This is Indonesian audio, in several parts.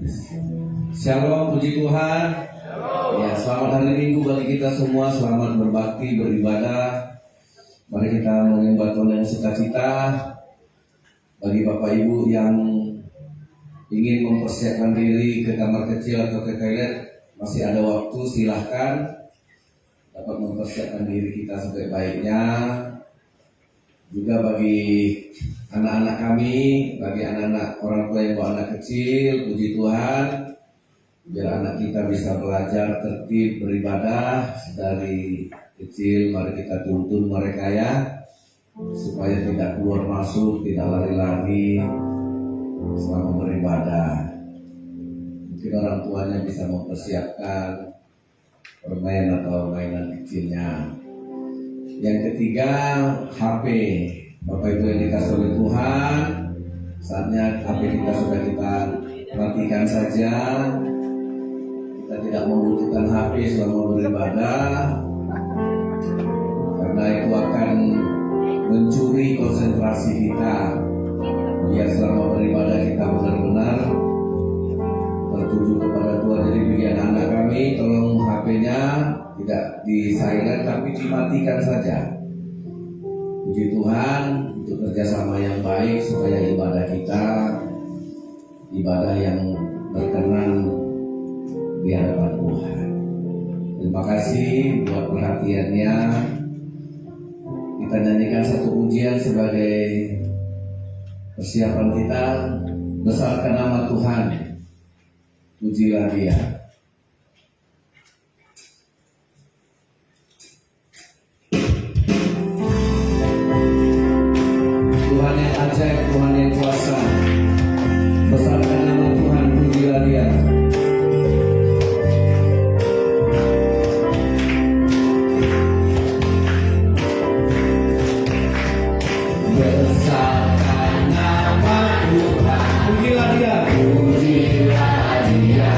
Shalom, puji Tuhan. Ya, selamat hari Minggu bagi kita semua. Selamat berbakti, beribadah. Mari kita menyembah Tuhan yang sukacita. Bagi Bapak Ibu yang ingin mempersiapkan diri ke kamar kecil atau ke toilet, masih ada waktu, silahkan dapat mempersiapkan diri kita sebaik-baiknya. Juga bagi anak-anak kami, bagi anak-anak orang tua yang bawa anak kecil, puji Tuhan, biar anak kita bisa belajar tertib beribadah dari kecil. Mari kita tuntun mereka ya, supaya tidak keluar masuk, tidak lari-lari selama beribadah. Mungkin orang tuanya bisa mempersiapkan permainan atau mainan kecilnya. Yang ketiga, HP. Bapak Ibu yang dikasih oleh Tuhan, saatnya HP kita sudah kita matikan saja. Kita tidak membutuhkan HP selama beribadah, karena itu akan mencuri konsentrasi kita. Biar selama beribadah kita benar-benar tertuju kepada Tuhan. Jadi bagi anak-anak kami, tolong HP-nya tidak di silent tapi dimatikan saja. Puji Tuhan untuk kerjasama yang baik supaya ibadah kita ibadah yang berkenan di hadapan Tuhan. Terima kasih buat perhatiannya. Kita nyanyikan satu pujian sebagai persiapan kita. Besarkan nama Tuhan, pujilah Dia. Tuhan yang ajaib, Tuhan yang kuasa. Besarkan nama Tuhan, pujilah Dia. Besarkan nama Tuhan, pujilah Dia. Pujilah Dia.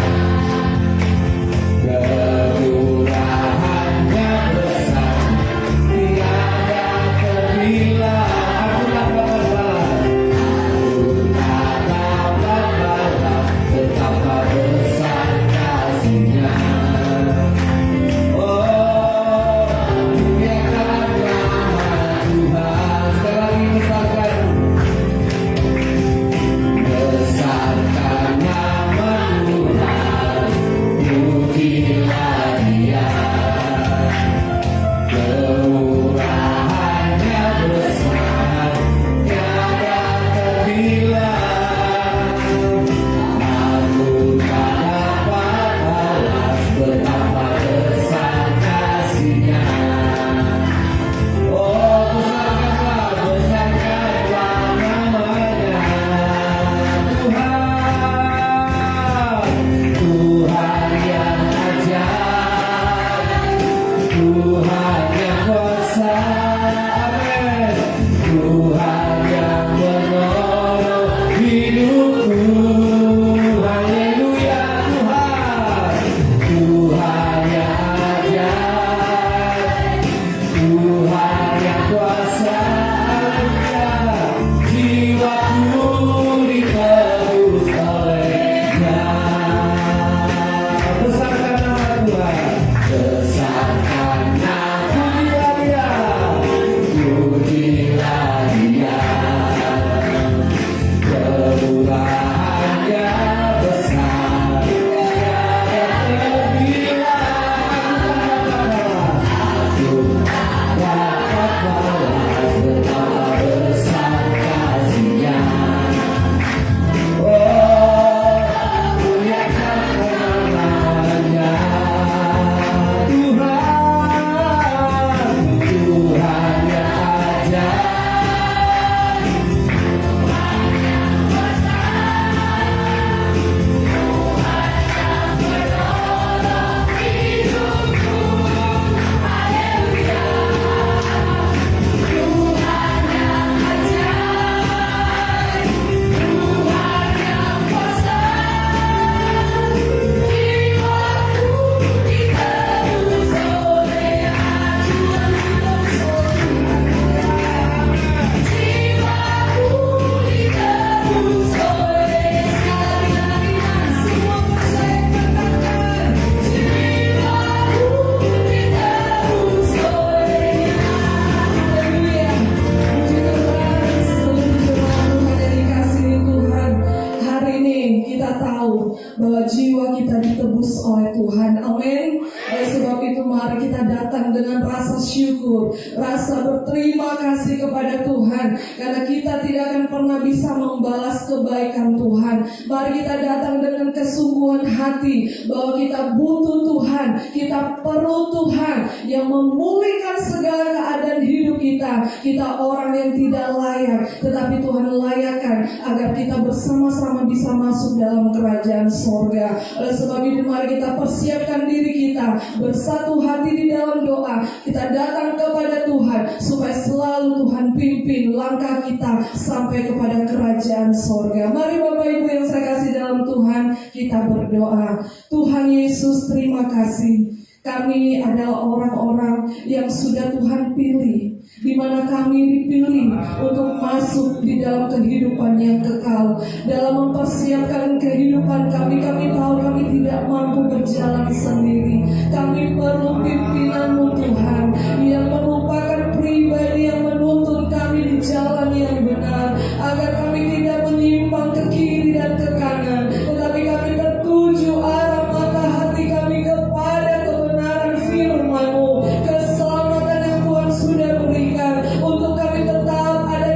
datang dengan rasa syukur, rasa berterima kasih kepada Tuhan, karena kita tidak akan pernah bisa membalas kebaikan Tuhan. Mari kita datang dengan kesungguhan hati bahwa kita butuh Tuhan, kita perlu Tuhan yang memulihkan segala keadaan hidup kita. Kita orang yang tidak layak, tetapi Tuhan layakkan agar kita bersama-sama bisa masuk dalam kerajaan sorga. Oleh sebab itu mari kita persiapkan diri kita, bersatu hati di dalam doa. Kita datang kepada Tuhan supaya selalu Tuhan pimpin langkah kita sampai kepada kerajaan sorga. Mari Bapak Ibu yang saya kasih dalam Tuhan, kita berdoa. Tuhan Yesus, terima kasih. Kami adalah orang-orang yang sudah Tuhan pilih, di mana kami dipilih untuk masuk di dalam kehidupan yang kekal. Dalam mempersiapkan kehidupan kami tahu kami tidak mampu berjalan sendiri. Kami perlu pimpinan-Mu Tuhan, yang merupakan pribadi yang menuntun kami di jalan yang benar, agar kami tidak menyimpang ke kiri dan ke kanan, tetapi kami tertuju arah mata hati kami kepada kebenaran firman-Mu, keselamatan yang Tuhan sudah berikan untuk kami tetap ada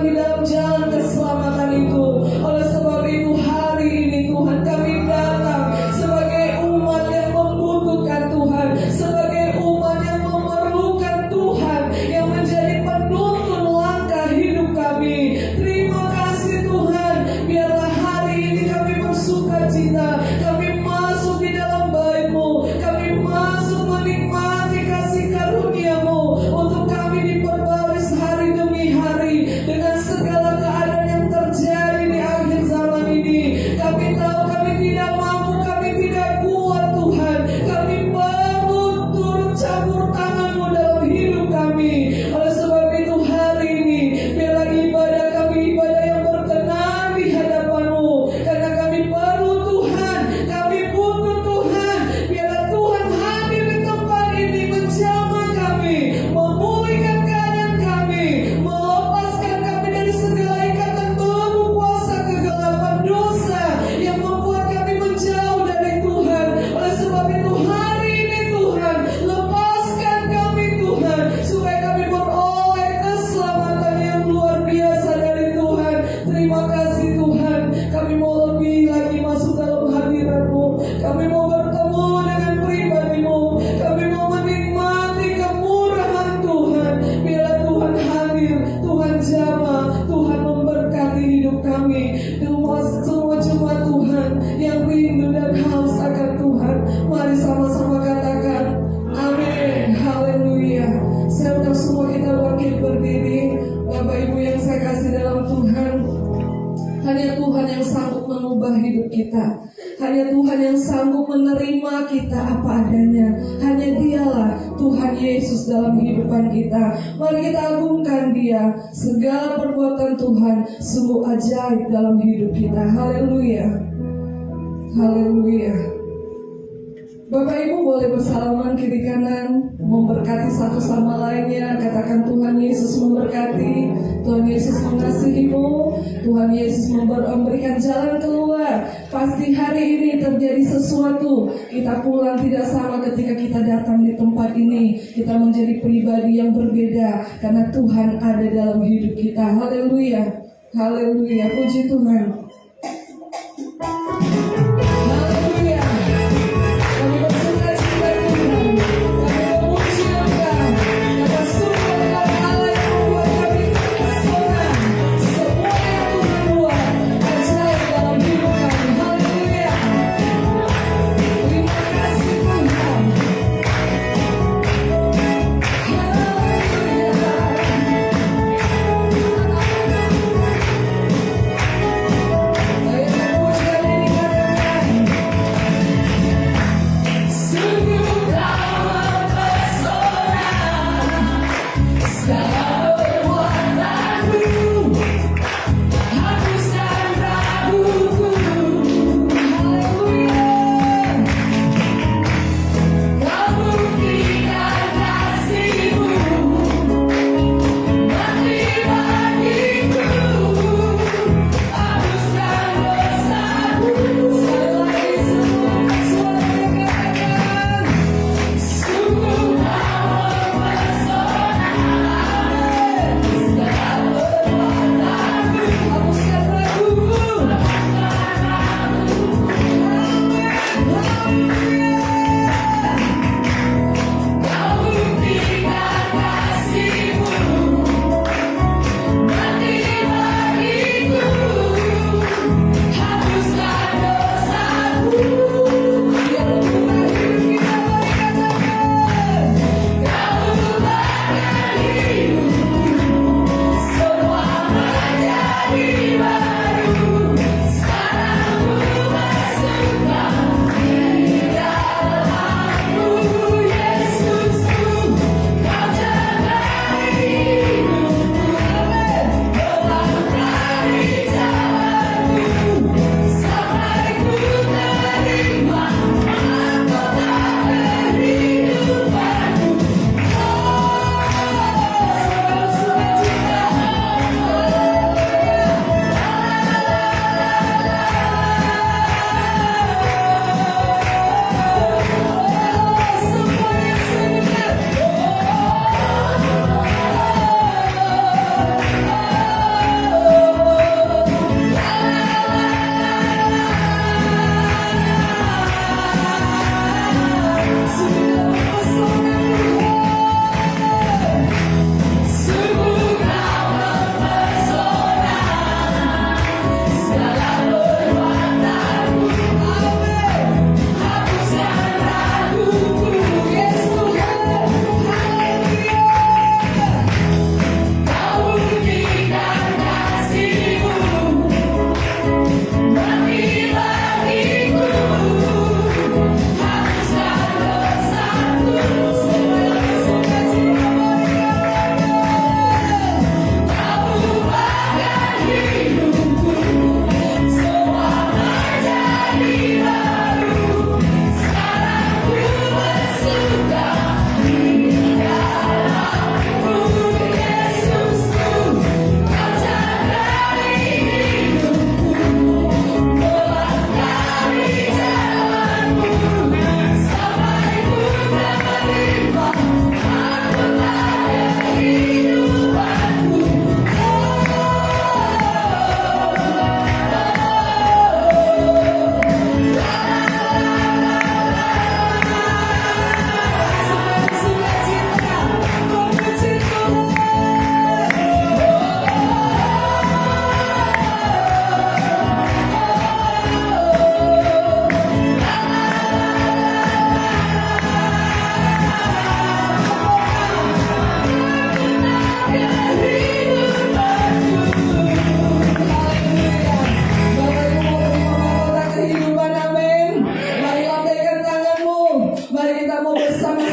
di dalam jalan keselamatan itu. Oleh sebab itu hari ini Tuhan kami datang sebagai umat yang membutuhkan Tuhan, sebagai umat yang memerlukan Tuhan, yang menjadi penuntun langkah hidup kami. Terima kasih Tuhan, biarlah hari ini kami bersuka cita, kami masuk di dalam bait-Mu, kami masuk menikmati kasih karunia-Mu untuk kami diperbaris hari demi hari dengan segala keadaan yang terjadi di akhir zaman ini. Kami tahu kami tidak mampu, kami tidak kuat Tuhan, kami perlu turut campur tangan-Mu dalam hidup kami. Oleh sebab itu hari ini biarlah ibadah kami ibadah yang berkenan di hadapan-Mu, karena kami perlu Tuhan, kami butuh Tuhan. Biarlah Tuhan hadir di tempat ini, menjamah kami, memulihkan keadaan kami, melepaskan kami dari segala ikatan belenggu kuasa kegelapan dosa yang membuat kami menjauh dari Tuhan. Oleh sebab itu hari ini Tuhan, lepaskan kami Tuhan, supaya kami beroleh keselamatan yang luar biasa dari Tuhan. Terima kasih Tuhan, kami mau lebih lagi masuk dalam hadirat-Mu, kami mau bertemu dengan pribadi-Mu, kami mau menikmati kemurahan Tuhan. Biarlah Tuhan hadir, Tuhan jamah, Tuhan memberkati hidup kami. Semua jemaat Tuhan yang rindu dan haus akan Tuhan, mari sama-sama katakan amin, haleluya. Saya undang semua kita bangkit berdiri. Bapak Ibu yang saya kasih dalam Tuhan, hanya Tuhan yang sanggup mengubah hidup kita, hanya Tuhan yang sanggup menerima kita apa adanya. Hanya Dialah Tuhan Yesus dalam kehidupan kita. Mari kita agungkan Dia. Segala perbuatan Tuhan sungguh ajaib dalam hidup kita. Haleluya, haleluya. Bapak Ibu boleh bersalaman kiri kanan, memberkati satu sama lainnya. Katakan Tuhan Yesus memberkati, Tuhan Yesus mengasihimu, Tuhan Yesus memberikan jalan keluar. Pasti hari ini terjadi sesuatu. Kita pulang tidak sama ketika kita datang di tempat ini. Kita menjadi pribadi yang berbeda karena Tuhan ada dalam hidup kita. Haleluya, haleluya, puji Tuhan.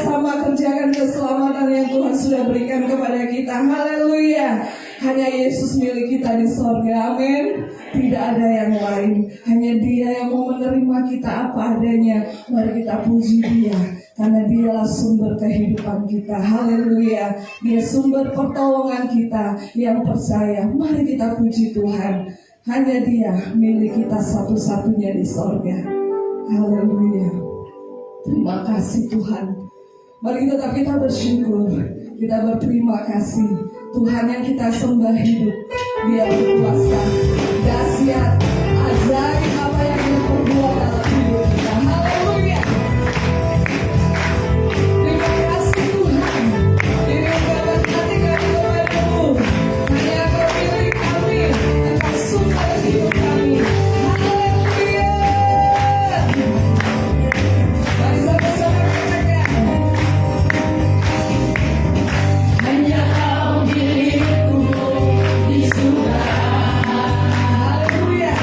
sama kerjakan keselamatan yang Tuhan sudah berikan kepada kita. Haleluya. Hanya Yesus milik kita di sorga. Amin. Tidak ada yang lain. Hanya Dia yang mau menerima kita apa adanya. Mari kita puji Dia, karena Dialah sumber kehidupan kita. Haleluya. Dia sumber pertolongan kita. Yang percaya, mari kita puji Tuhan. Hanya Dia milik kita satu-satunya di sorga. Haleluya. Terima kasih Tuhan. Mari kita bersyukur. Kita berterima kasih. Tuhan yang kita sembah hidup. Dia berkuasa, dahsyat, ajaib apa yang Dia perbuat dalam hidup kita. Haleluya. Terima kasih Tuhan. Ini ungkapan hati kami kepadamu. Hanya Engkau milik kami. Engkau sumber hidup kami. Haleluya. Mari sama-sama katakan. Hanya Kau milikku di surga. Haleluya.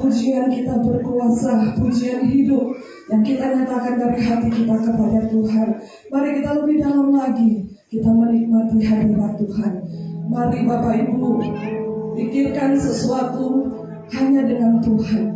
pujian kita berkuasa, pujian hidup yang kita nyatakan dari hati kita kepada Tuhan. Mari kita lebih dalam lagi, kita menikmati hadirat Tuhan. Mari Bapak Ibu, pikirkan sesuatu hanya dengan Tuhan.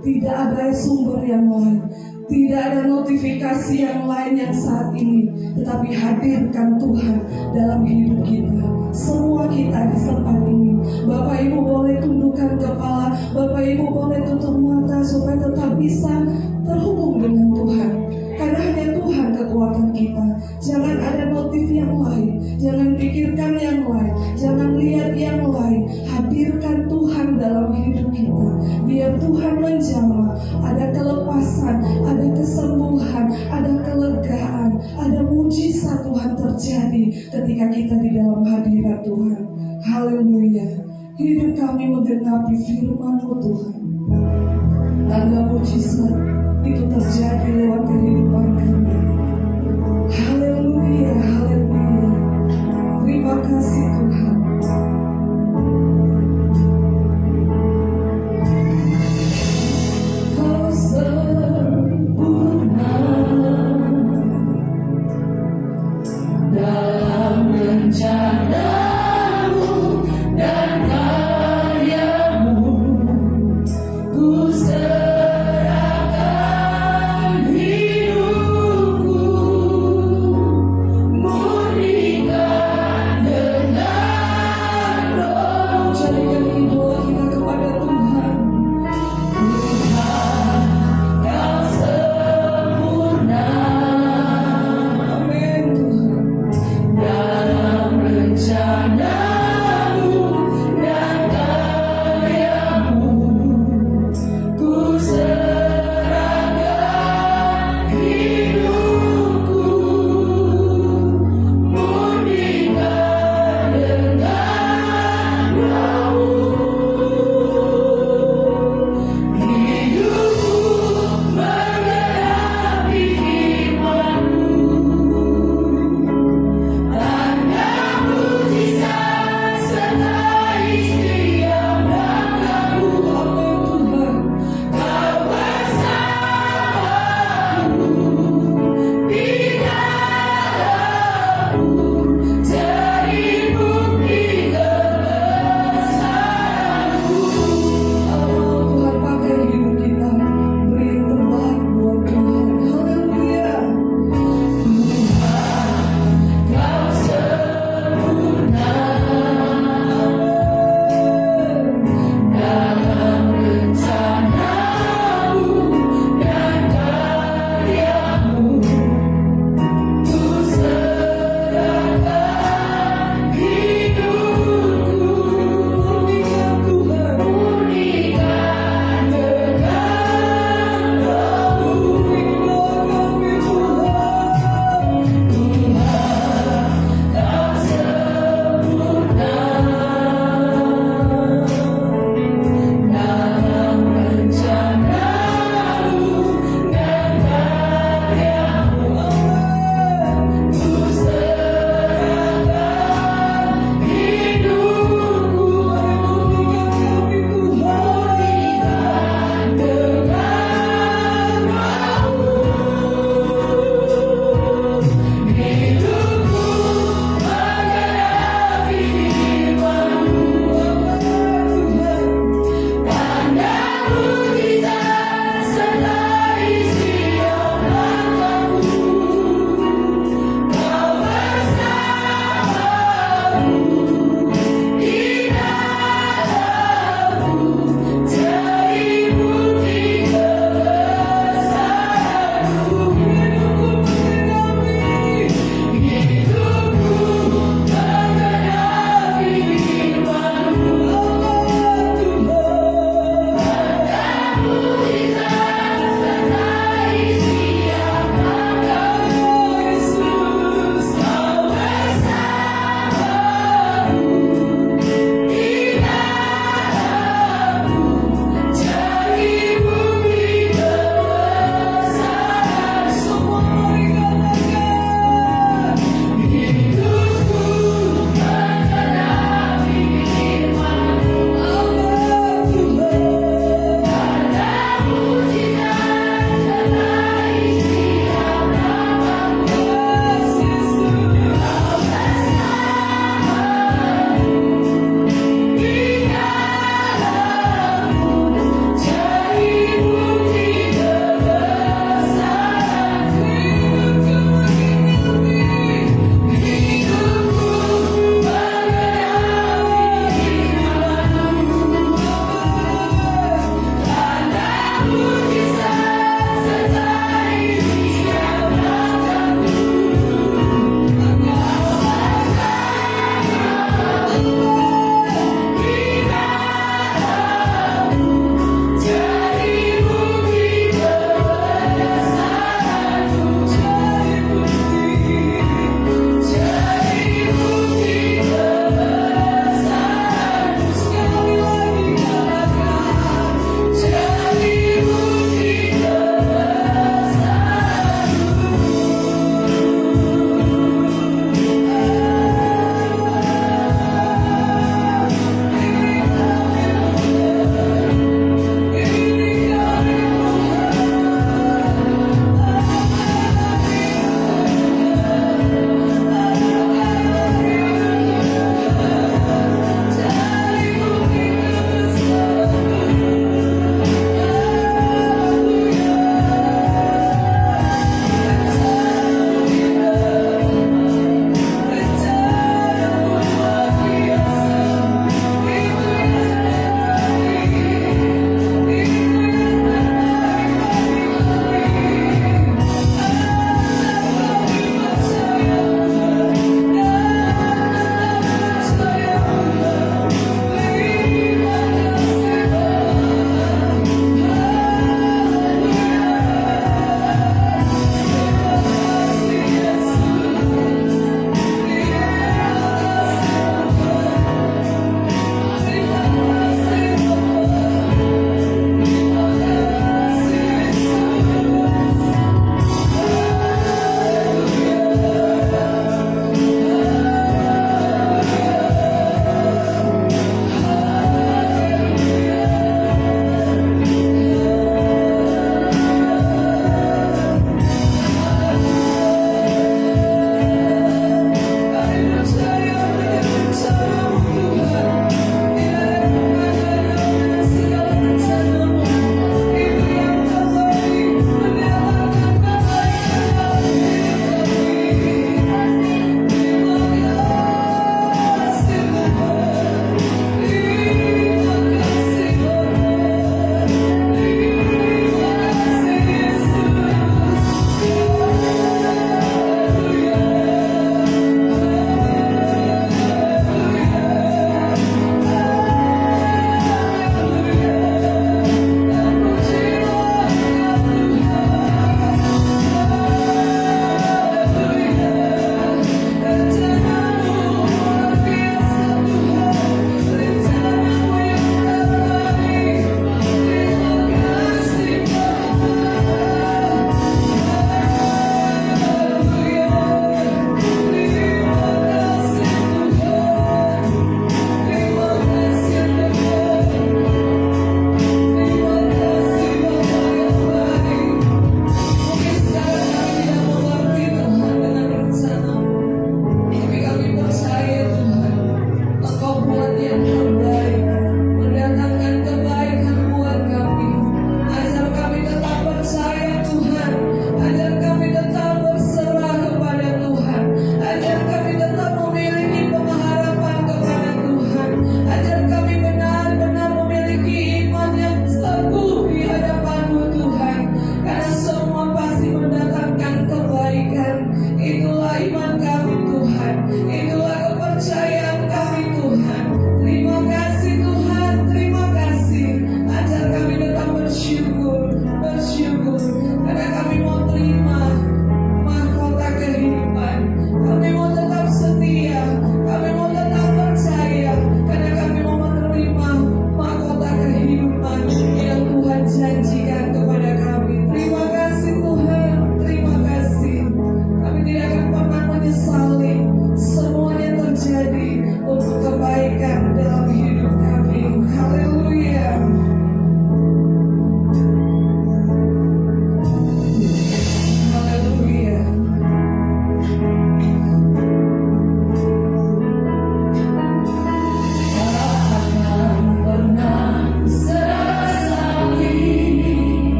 Tidak ada sumber yang lain, tidak ada notifikasi yang lain yang saat ini, tetapi hadirkan Tuhan dalam hidup kita. Semua kita di tempat ini, Bapak Ibu boleh tundukkan kepala, Bapak Ibu boleh tutup mata supaya tetap bisa terhubung dengan Tuhan. Karena hanya Tuhan kekuatan kita. Jangan ada motif yang lain, jangan pikirkan yang lain, jangan lihat yang lain. Hadirkan Tuhan dalam hidup kita. Biar Tuhan menjamah, ada kelepasan, ada kesembuhan, ada kelegaan, ada mujizat Tuhan terjadi ketika kita di dalam hadirat Tuhan. Haleluya. Hidup kami menggenapi firman-Mu Tuhan. Tanda mujizat itu terjadi lewat kehidupan kami. Haleluya, haleluya. Terima kasih Tuhan. Kau sempurna dalam rencana-Mu dan karya-Mu. Ku serahkan hidup.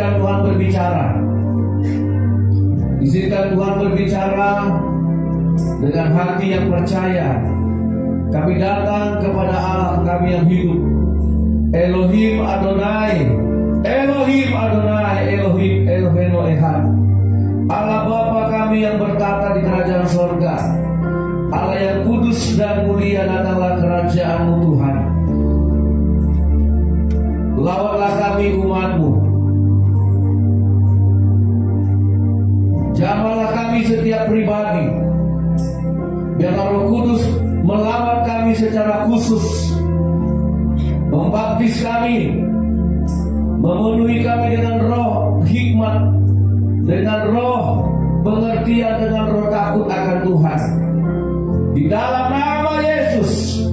izinkan Tuhan berbicara. Izinkan Tuhan berbicara dengan hati yang percaya. Kami datang kepada Allah kami yang hidup. Elohim Adonai, Elohim Adonai, Elohim Eloheinu Echad. Allah Bapa kami yang bertata di kerajaan sorga. Allah yang kudus dan mulia, datanglah kerajaan-Mu Tuhan. Lawatlah kami umat-Mu. Jamahlah kami setiap pribadi. Biarlah Roh Kudus melawat kami secara khusus, membaptis kami, memenuhi kami dengan roh hikmat, dengan roh pengertian, dengan roh takut akan Tuhan. Di dalam nama Yesus,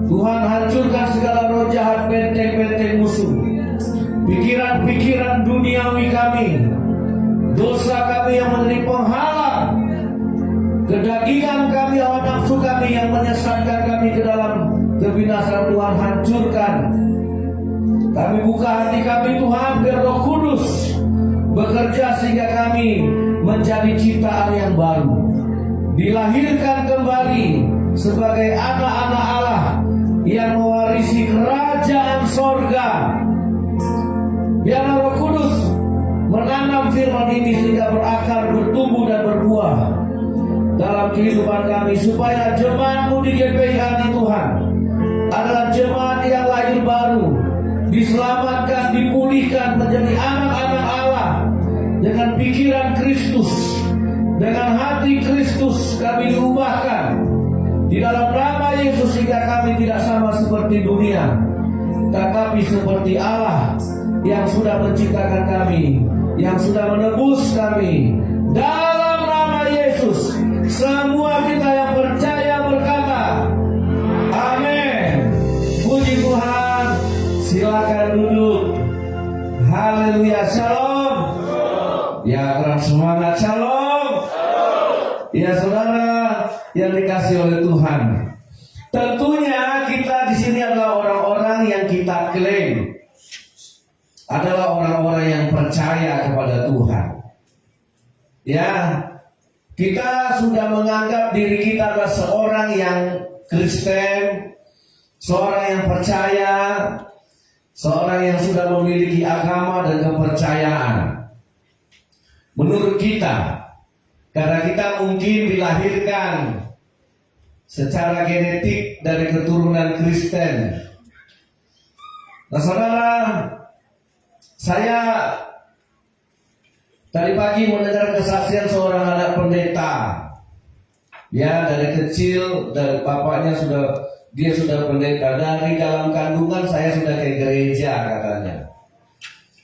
Tuhan hancurkan segala roh jahat, benteng-benteng musuh, pikiran-pikiran duniawi kami, dosa kami yang menjadi penghalang, kedagingan kami, hawa nafsu kami yang menyesatkan kami ke dalam kebinasaan, Tuhan hancurkan. Kami buka hati kami Tuhan, biar Roh Kudus bekerja sehingga kami menjadi ciptaan yang baru, dilahirkan kembali sebagai anak-anak Allah yang mewarisi kerajaan sorga. Biarlah Roh Kudus menanam firman ini sehingga berakar, bertumbuh dan berbuah dalam kehidupan kami, supaya jemaat-Mu di GPI ini Tuhan adalah jemaat yang lahir baru, diselamatkan, dipulihkan menjadi anak-anak Allah dengan pikiran Kristus, dengan hati Kristus. Kami diubahkan di dalam nama Yesus sehingga kami tidak sama seperti dunia, tetapi seperti Allah yang sudah menciptakan kami, yang sudah menebus kami. Dalam nama Yesus, semua kita yang percaya berkata amin. Puji Tuhan. Silakan duduk. Haleluya. Shalom. Ya, keras semangat. Shalom. Ya, saudara yang dikasih oleh Tuhan, tentunya kita di sini adalah orang-orang yang kita klaim adalah orang-orang yang percaya kepada Tuhan. Ya, kita sudah menganggap diri kita adalah seorang yang Kristen, seorang yang percaya, seorang yang sudah memiliki agama dan kepercayaan. Menurut kita, karena kita mungkin dilahirkan secara genetik dari keturunan Kristen. Nah, saudara, saya tadi pagi mendengar kesaksian seorang anak pendeta. Ya, dari kecil, dari bapaknya dia sudah pendeta. Dari dalam kandungan saya sudah ke gereja katanya.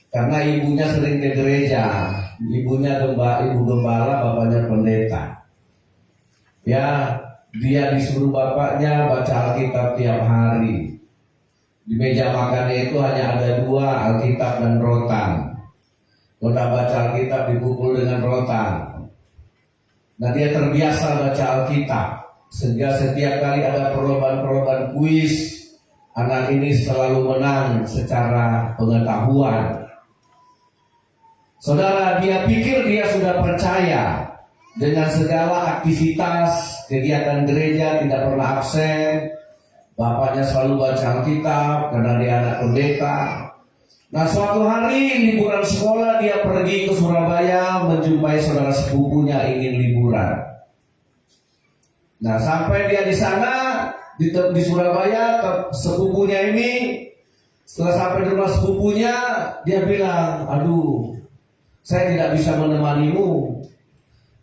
Karena ibunya sering ke gereja. Ibunya ibu gembala, bapaknya pendeta. Ya, dia disuruh bapaknya baca Alkitab tiap hari. Di meja makannya itu hanya ada 2, Alkitab dan rotan. Kalau baca Alkitab dipukul dengan rotan. Nah, dia terbiasa baca Alkitab, sehingga setiap kali ada perlombaan-perlombaan kuis, anak ini selalu menang secara pengetahuan. Saudara, dia pikir dia sudah percaya dengan segala aktivitas kegiatan gereja, tidak pernah absen. Bapaknya selalu baca Alkitab karena dia anak pendeta. Nah, suatu hari liburan sekolah dia pergi ke Surabaya menjumpai saudara sepupunya ingin liburan. Nah, sampai dia di sana di Surabaya, sepupunya ini setelah sampai di rumah sepupunya, dia bilang, "Aduh, saya tidak bisa menemanimu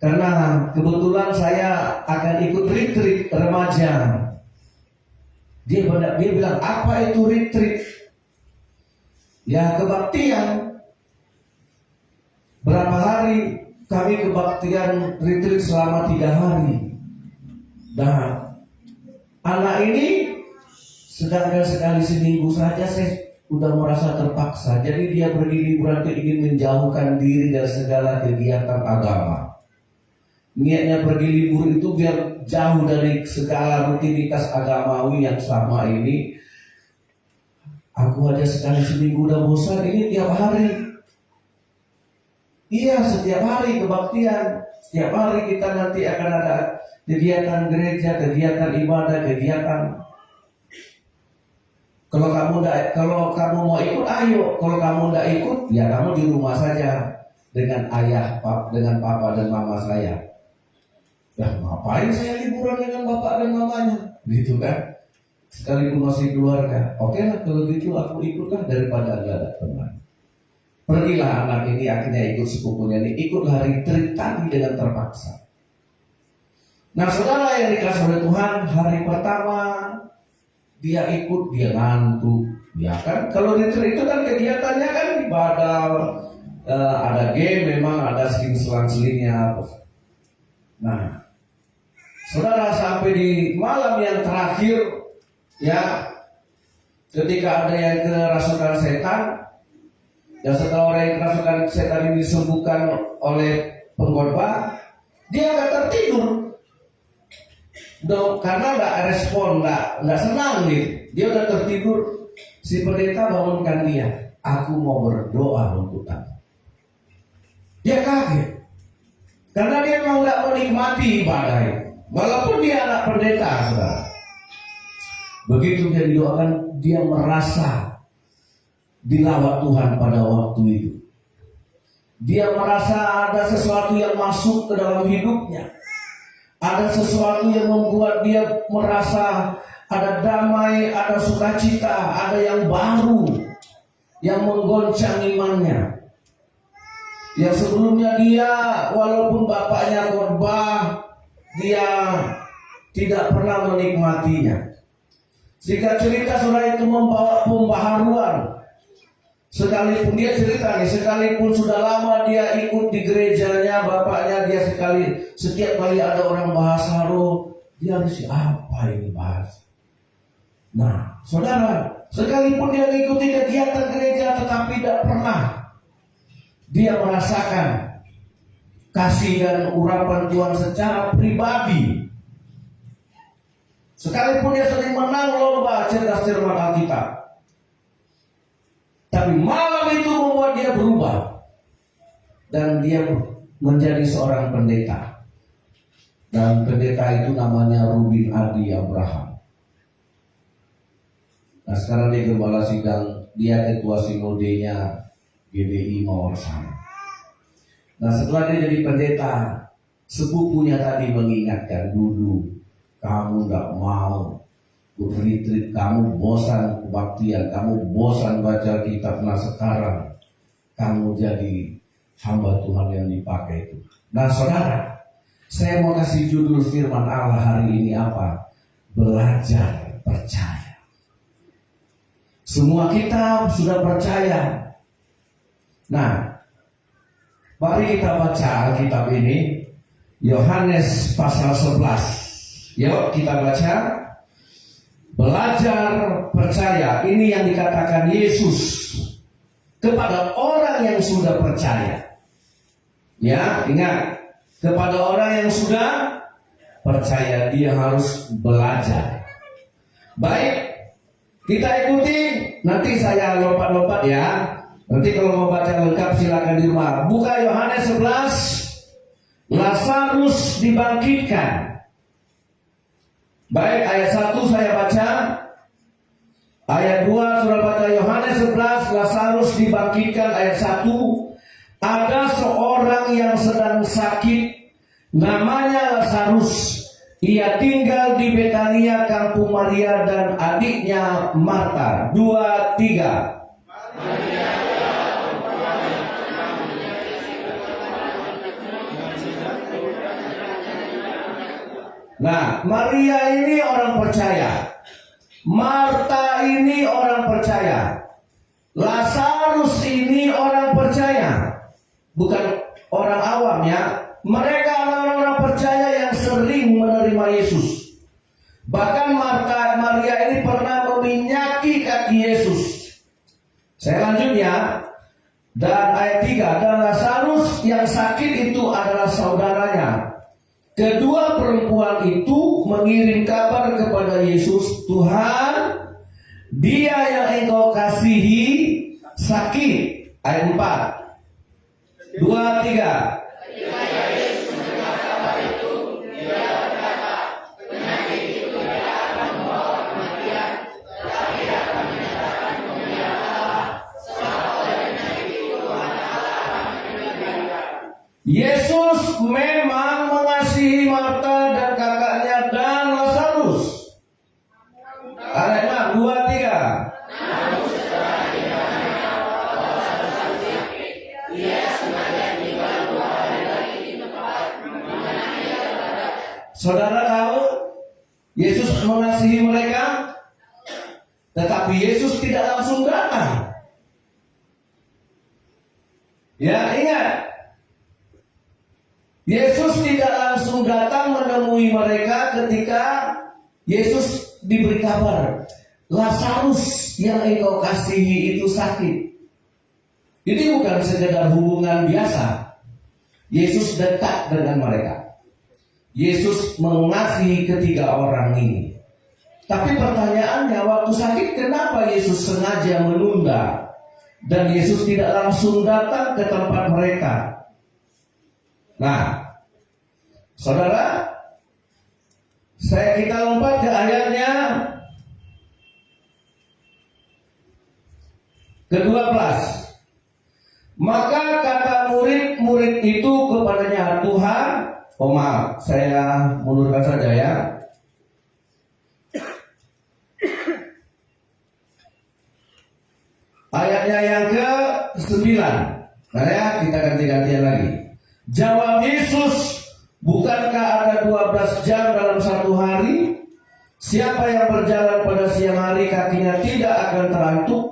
karena kebetulan saya akan ikut retreat remaja." Dia bilang, "Apa itu retreat?" "Ya, kebaktian. Berapa hari?" "Kami kebaktian retreat selama 3 hari. Nah, anak ini sedangkan sekali seminggu saja saya sudah merasa terpaksa. Jadi dia pergi liburan itu ingin menjauhkan diri dari segala kegiatan agama. Niatnya pergi libur itu biar jauh dari segala rutinitas agamawi yang selama ini. "Aku aja sekali seminggu udah bosan, ini tiap hari." Iya, setiap hari kebaktian. Setiap hari kita nanti akan ada kegiatan gereja, kegiatan ibadah, kegiatan. Kalau kamu mau ikut, ayo. Kalau kamu tidak ikut, ya kamu di rumah saja dengan ayah, dengan papa dan mama saya. Ya ngapain saya liburan dengan bapak dan mamanya, gitu kan? Sekalipun masih keluarga. Oke lah, kalau gitu aku ikutlah daripada nggak ada teman. Pergilah anak ini akhirnya ikut sepupunya ini, ikut hari trik tadi dengan terpaksa. Nah saudara yang dikasih oleh Tuhan, hari pertama dia ikut, dia ngantuk, ya kan? Kalau retreat itu kan kegiatannya kan ibadah, ada game, memang ada seling-selingnya. Nah, saudara sampai di malam yang terakhir, ya, ketika ada yang kerasukan setan, dan setelah orang yang kerasukan setan ini disembuhkan oleh pengkhotbah, dia nggak tertidur. Karena nggak respon, nggak senang nih, dia udah tertidur. Si pendeta bangunkan dia, aku mau berdoa untuk kamu. Dia kaget, karena dia mau nggak menikmati ibadah itu, walaupun dia anak pendeta, saudara. Begitu dia didoakan, dia merasa dilawat Tuhan pada waktu itu. Dia merasa ada sesuatu yang masuk ke dalam hidupnya. Ada sesuatu yang membuat dia merasa ada damai, ada sukacita, ada yang baru yang menggoncang imannya. Yang sebelumnya dia walaupun bapaknya khotbah, dia tidak pernah menikmatinya. Jika cerita saudara itu membawa pembaharuan, sekalipun dia cerita nih, sekalipun sudah lama dia ikut di gerejanya bapaknya, dia setiap kali ada orang bahas haru, dia harus apa ini bahas. Nah, saudara, sekalipun dia mengikuti kegiatan gereja, tetapi tidak pernah dia merasakan kasih dan urapan Tuhan secara pribadi. Sekalipun dia sering menang lomba cerdas cermat Alkitab, tapi malam itu membuat dia berubah dan dia menjadi seorang pendeta. Dan pendeta itu namanya Rubin Adi Abraham. Nah sekarang dia gembala sidang, dia ketua sinodenya GBI Mawar Sana. Nah setelah dia jadi pendeta, sepupunya tadi mengingatkan, dulu kamu gak mau retreat, kamu bosan kebaktian, kamu bosan baca kitab. Nah sekarang kamu jadi hamba Tuhan yang dipakai itu. Nah saudara, saya mau kasih judul firman Allah hari ini apa? Belajar percaya. Semua kita sudah percaya. Nah, mari kita baca Alkitab ini, Yohanes pasal 11. Yuk kita baca. Belajar percaya, ini yang dikatakan Yesus kepada orang yang sudah percaya. Ya, ingat, kepada orang yang sudah percaya dia harus belajar. Baik, kita ikuti. Nanti saya lompat-lompat ya. Nanti kalau mau baca lengkap silakan di rumah. Buka Yohanes 11. Lazarus dibangkitkan. Baik, ayat 1 saya baca. Ayat 2 surah baca Yohanes 11, Lazarus dibangkitkan. Ayat 1. Ada seorang yang sedang sakit, namanya Lazarus. Ia tinggal di Betania, kampung Maria dan adiknya Marta. 2, 3. Nah, Maria ini orang percaya, Marta ini orang percaya, Lazarus ini orang percaya, bukan orang awam ya. Mereka orang-orang percaya yang sering menerima Yesus. Bahkan Maria ini pernah meminyaki kaki Yesus. Saya lanjut ya. Dan ayat 3, dan Lazarus yang sakit itu adalah saudaranya. Kedua perempuan itu mengirim kabar kepada Yesus, Tuhan, dia yang engkau kasihi sakit. Ayat 4. 2, 3. Yesus memang mengasihi Marta dan kakaknya dan Lazarus. Ayat 2, 3. Saudara tahu Yesus mengasihi mereka, tetapi Yesus tidak langsung datang. Ya, ingat, Yesus tidak langsung datang menemui mereka ketika Yesus diberi kabar Lazarus yang engkau kasihi itu sakit. Ini bukan sekedar hubungan biasa. Yesus dekat dengan mereka. Yesus mengasihi ketiga orang ini. Tapi pertanyaannya, waktu sakit kenapa Yesus sengaja menunda dan Yesus tidak langsung datang ke tempat mereka? Nah, saudara, kita lompat ke ayatnya ke-12. Maka kata murid-murid itu kepadanya, Tuhan, maaf, saya mundurkan saja ya. Ayatnya yang ke-9. Nah ya, kita ganti-gantian lagi. Jawab Yesus, bukankah ada 12 jam dalam satu hari? Siapa yang berjalan pada siang hari kakinya tidak akan terantuk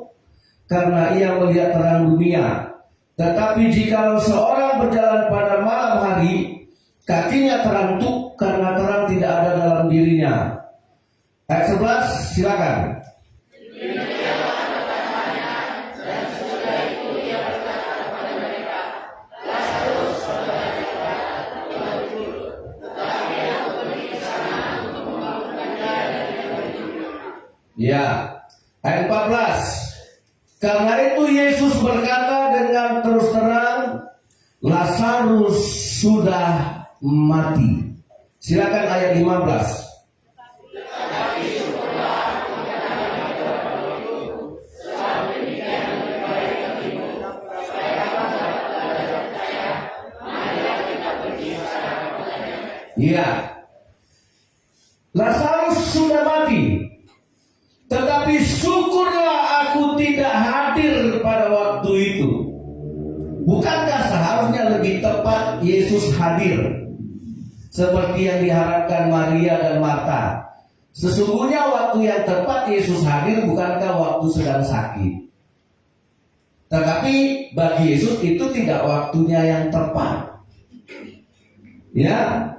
karena ia melihat terang dunia. Tetapi jikalau seorang berjalan pada malam hari, kakinya terantuk karena terang tidak ada dalam dirinya. Ayat 11, silakan. Ya, ayat 14. Karena itu Yesus berkata dengan terus terang, Lazarus sudah mati. Silakan ayat 15. Ya, Lazarus sudah mati. Tetapi syukurlah aku tidak hadir pada waktu itu. Bukankah seharusnya lebih tepat Yesus hadir seperti yang diharapkan Maria dan Marta? Sesungguhnya waktu yang tepat Yesus hadir bukankah waktu sedang sakit. Tetapi bagi Yesus itu tidak waktunya yang tepat. Ya,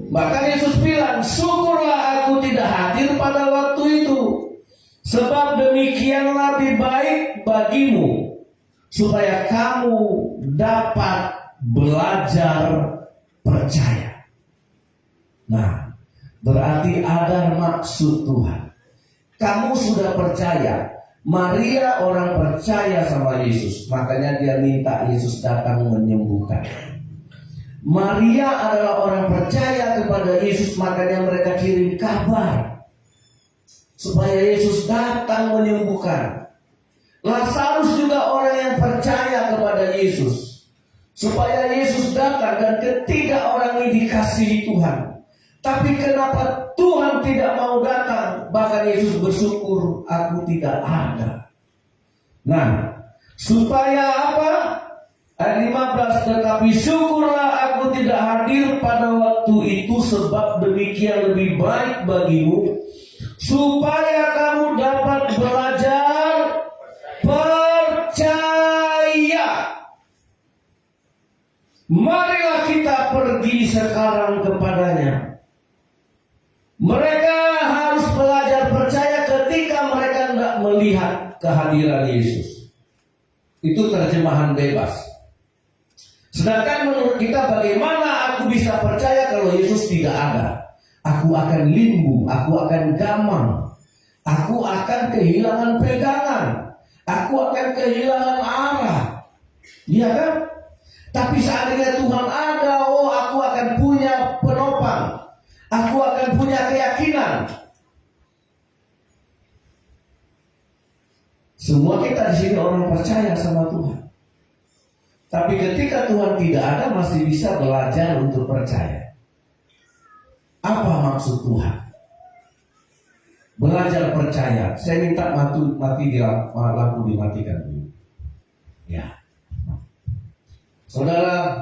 maka Yesus bilang, syukurlah aku tidak hadir pada waktu itu. Sebab demikian lebih baik bagimu, supaya kamu dapat belajar percaya. Nah, berarti ada maksud Tuhan. Kamu sudah percaya. Maria orang percaya sama Yesus, makanya dia minta Yesus datang menyembuhkan. Maria adalah orang percaya kepada Yesus, makanya mereka kirim kabar supaya Yesus datang menyembuhkan. Lazarus juga orang yang percaya kepada Yesus, supaya Yesus datang, dan ketiga orang ini dikasihi Tuhan. Tapi kenapa Tuhan tidak mau datang? Bahkan Yesus bersyukur, aku tidak ada. Nah, supaya apa? Ayat 15, tetapi syukurlah aku tidak hadir pada waktu itu, sebab demikian lebih baik bagimu, supaya kamu dapat belajar percaya. Marilah kita pergi sekarang kepadanya. Mereka harus belajar percaya ketika mereka tidak melihat kehadiran Yesus. Itu terjemahan bebas. Sedangkan menurut kita, bagaimana aku bisa percaya kalau Yesus tidak ada? Aku akan limbu, aku akan gamang, aku akan kehilangan pegangan, aku akan kehilangan arah. Iya kan? Tapi seandainya Tuhan ada, oh aku akan punya penopang, aku akan punya keyakinan. Semua kita di sini orang percaya sama Tuhan. Tapi ketika Tuhan tidak ada, masih bisa belajar untuk percaya. Apa maksud Tuhan? Belajar percaya. Saya minta mati lampu dimatikan dulu. Ya. Saudara,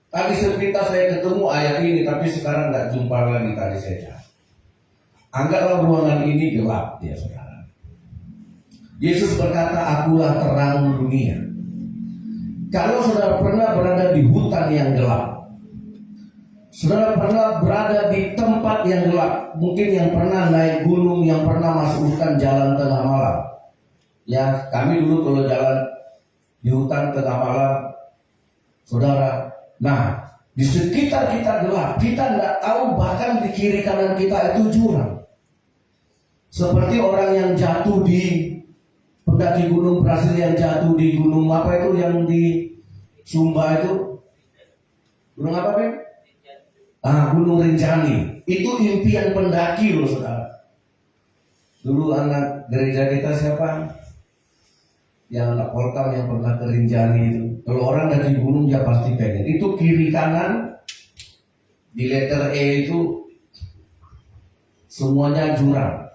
tadi sepintas saya ketemu ayat ini, tapi sekarang nggak jumpa lagi tadi saya. Anggaplah ruangan ini gelap, ya saudara. Yesus berkata, akulah terang dunia. Kalau saudara pernah berada di hutan yang gelap, saudara pernah berada di tempat yang gelap, mungkin yang pernah naik gunung, yang pernah masuk hutan jalan tengah malam. Ya, kami dulu kalau jalan di hutan tengah malam, saudara, nah di sekitar kita gelap, kita nggak tahu, bahkan di kiri kanan kita itu jurang. Seperti orang yang jatuh di pendaki gunung Brasil, yang jatuh di gunung apa itu yang di Sumba itu, gunung apa Ben? Gunung Rinjani. Itu impian pendaki loh saudara. Dulu anak gereja kita siapa? Yang anak Polkam yang pernah ke Rinjani itu. Kalau orang dari gunung ya pasti pengen. Itu kiri kanan di letter E itu semuanya jurang.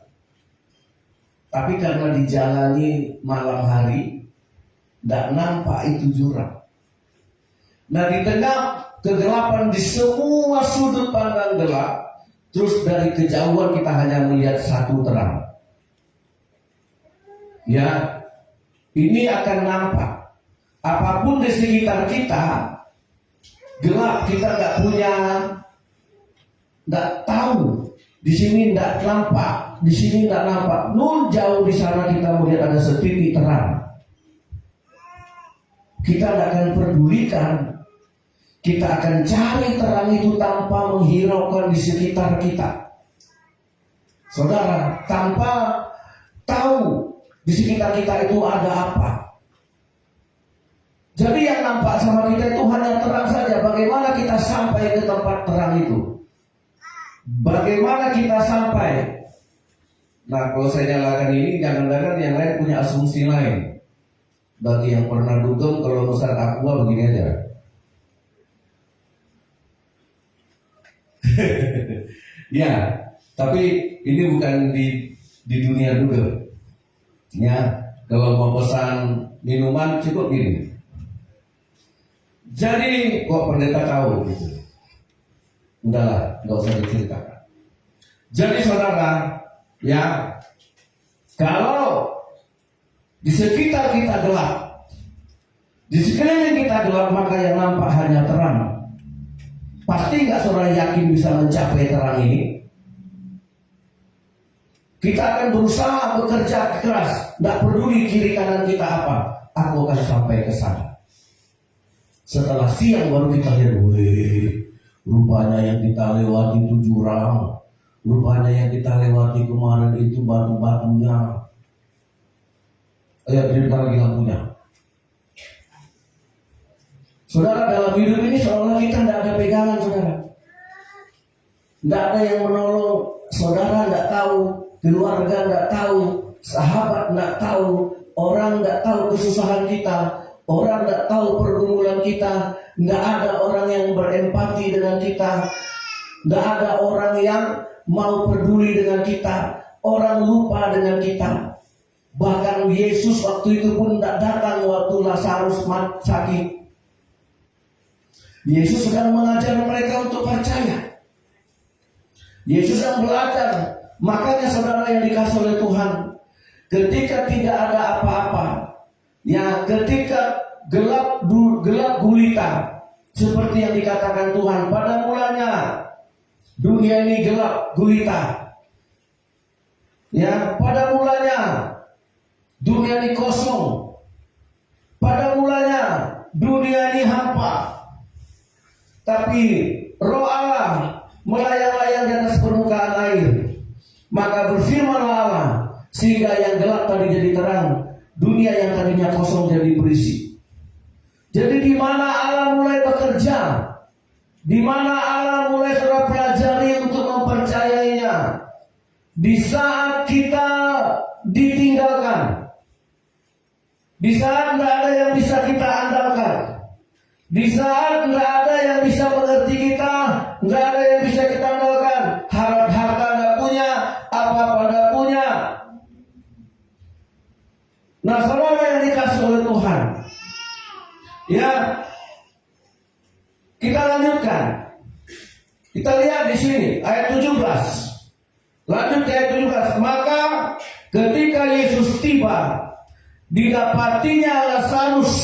Tapi karena dijalani malam hari, tidak nampak itu jurang. Nah di tengah kegelapan, di semua sudut pandang gelap, terus dari kejauhan kita hanya melihat satu terang. Ya, ini akan nampak. Apapun di sekitar kita gelap, kita nggak tahu. Di sini nggak nampak, di sini nggak nampak. Nun jauh di sana kita melihat ada setitik terang. Kita tidak akan pedulikan. Kita akan cari terang itu tanpa menghiraukan di sekitar kita. Saudara, tanpa tahu di sekitar kita itu ada apa. Jadi yang nampak sama kita itu hanya terang saja. Bagaimana kita sampai ke tempat terang itu? Bagaimana kita sampai? Nah, kalau saya nyalakan ini, jangan-jangan yang lain punya asumsi lain. Bagi yang pernah dugem, kalau Nusar Aqua begini aja. Ya, tapi ini bukan di dunia dugem. Ya, kalau mau pesan minuman cukup gini. Jadi, kok pendeta tahu gitu? Udahlah, nggak usah diceritakan. Jadi saudara, ya, kalau di sekitar kita gelap, di sekeliling kita gelap, maka yang nampak hanya terang. Pasti nggak saudara yakin bisa mencapai terang ini? Kita akan berusaha bekerja keras, nggak peduli kiri kanan kita apa. Aku akan sampai ke sana. Setelah siang baru kita lihat, wih, rupanya yang kita lewati itu jurang. Rupanya yang kita lewati kemarin itu batu-batunya. Ayo cerita lagi lampunya. Saudara, dalam hidup ini seolah kita tidak ada pegangan, saudara. Tidak ada yang menolong. Saudara tidak tahu, keluarga tidak tahu, sahabat tidak tahu, orang tidak tahu kesusahan kita, orang tidak tahu pergumulan kita. Tidak ada orang yang berempati dengan kita. Tidak ada orang yang mau peduli dengan kita. Orang lupa dengan kita. Bahkan Yesus waktu itu pun tidak datang waktu Lazarus sakit. Yesus sedang mengajar mereka untuk percaya. Yesus yang belajar. Makanya saudara yang dikasih oleh Tuhan, ketika tidak ada apa-apa, ya ketika gelap gulita, seperti yang dikatakan Tuhan, pada mulanya dunia ini gelap gulita. Ya, pada mulanya dunia ini kosong. Pada mulanya dunia ini hampa. Tapi Roh Allah melayang-layang di atas permukaan air. Maka berfirmanlah Allah, sehingga yang gelap tadi jadi terang, dunia yang tadinya kosong jadi berisi. Jadi di mana Allah mulai di mana Allah mulai saudara pelajari untuk mempercayainya. Di saat kita ditinggalkan, di saat tidak ada yang bisa kita andalkan, di saat tidak ada yang bisa mengerti kita, tidak ada yang bisa kita andalkan, harta tidak punya, apa-apa tidak punya. Nah, saudara yang dikasih oleh Tuhan, ya, kita lanjutkan. Kita lihat di sini ayat 17. Lanjut ke ayat 17. Maka ketika Yesus tiba, didapatinya Lazarus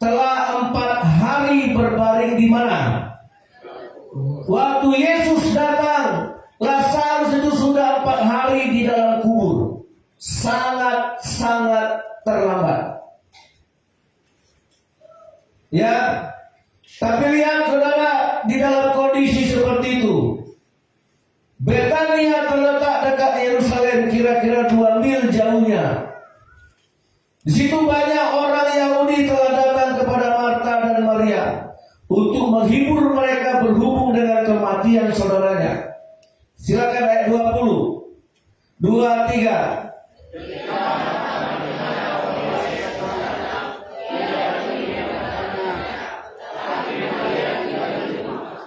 telah 4 hari berbaring di mana? Waktu Yesus datang, Lazarus itu sudah 4 hari di dalam kubur. Sangat-sangat terlambat. Ya, tapi lihat saudara, di dalam kondisi seperti itu, Betania terletak dekat Yerusalem, kira-kira 2 mil jauhnya. Di situ banyak orang Yahudi telah datang kepada Marta dan Maria untuk menghibur mereka berhubung dengan kematian saudaranya. Silakan ayat 20. 2, 3.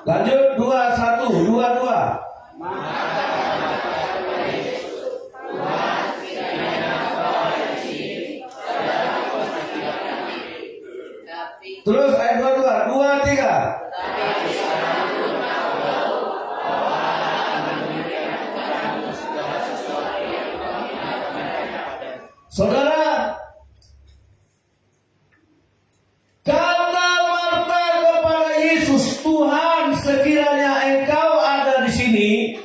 Lanjut 2, 1, 2, 2. Terus ayat 22, 2, 3. Saudara, kata Marta kepada Yesus, Tuhan, sekiranya Engkau ada di sini,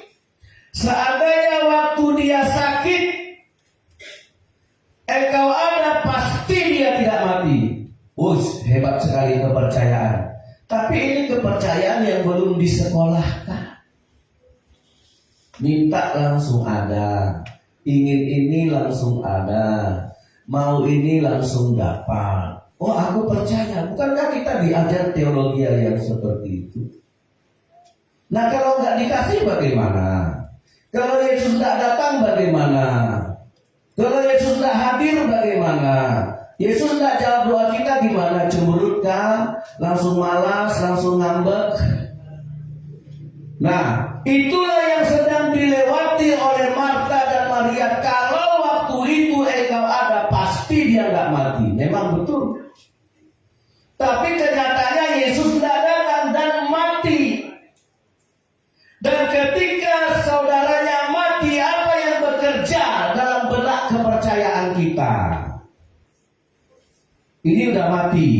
seandainya waktu dia sakit, Engkau ada, pasti dia tidak mati. Hebat sekali kepercayaan. Tapi ini kepercayaan yang belum disekolahkan. Minta langsung ada, ingin ini langsung ada, mau ini langsung dapat. Oh, aku percaya. Bukankah kita diajar teologi yang seperti itu? Nah, kalau nggak dikasih bagaimana? Kalau Yesus tidak datang bagaimana? Kalau Yesus tidak hadir bagaimana? Yesus tidak jawab doa kita gimana? Cemberut kah? Langsung malas, langsung ngambek. Nah, itulah yang sedang dilewati oleh Marta dan Maria. Kalau waktu itu engkau ada, pasti dia nggak mati. Memang betul. Tapi kenyataannya Yesus tidak datang dan mati. Dan ketika saudaranya mati, apa yang bekerja dalam benak kepercayaan kita? Ini udah mati.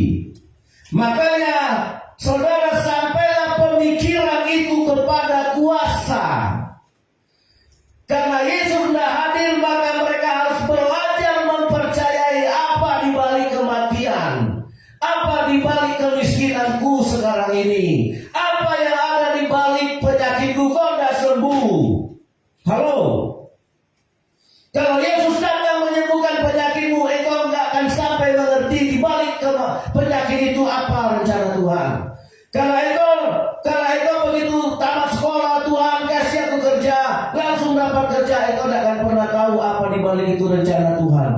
Makanya saudara, sampailah pemikiran itu kepada kuasa. Karena Yesus sudah hadir, maka mereka harus belajar mempercayai apa di balik kematian, apa di balik kemiskinanku sekarang ini, apa yang ada di balik penyakitku kok tidak sembuh. Halo. Kalau Yesus datang menyembuhkan penyakitmu, engkau nggak akan sampai mengerti di balik penyakit itu apa rencana Tuhan. Kalau engkau begitu tamat sekolah, Tuhan kasih aku kerja, langsung dapat kerja, engkau tidak akan pernah tahu apa di balik itu rencana Tuhan.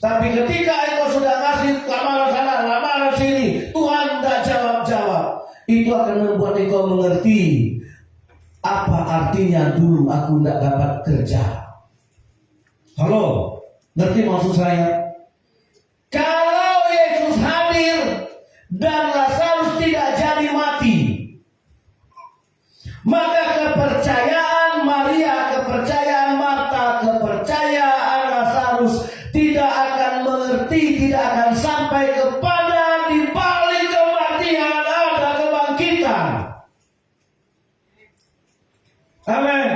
Tapi ketika engkau sudah kasih lamaran sana, lamaran sini, Tuhan tidak jawab, itu akan membuat engkau mengerti apa artinya dulu aku tidak dapat kerja. Halo, ngerti maksud saya? Kalau Yesus hadir dan Lazarus tidak jadi mati, maka kepercayaan Maria, kepercayaan Marta, kepercayaan Lazarus tidak akan mengerti, tidak akan sampai kepada di balik kematian ada kebangkitan. Amin.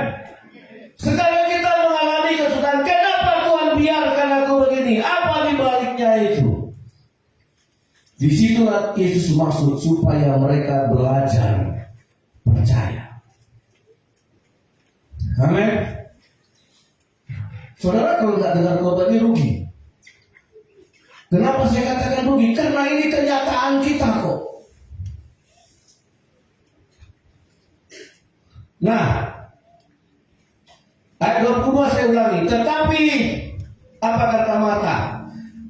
Sekarang kita mengalami kesulitan. Kenapa Tuhan biarkan aku begini? Apa di baliknya itu? Disitulah Yesus maksud supaya mereka belajar percaya. Amin. Saudara, kalau nggak dengar khotbah ini rugi. Kenapa saya katakan rugi? Karena ini kenyataan kita kok. Nah, ayat 22 saya ulangi. Tetapi, apa kata Marta?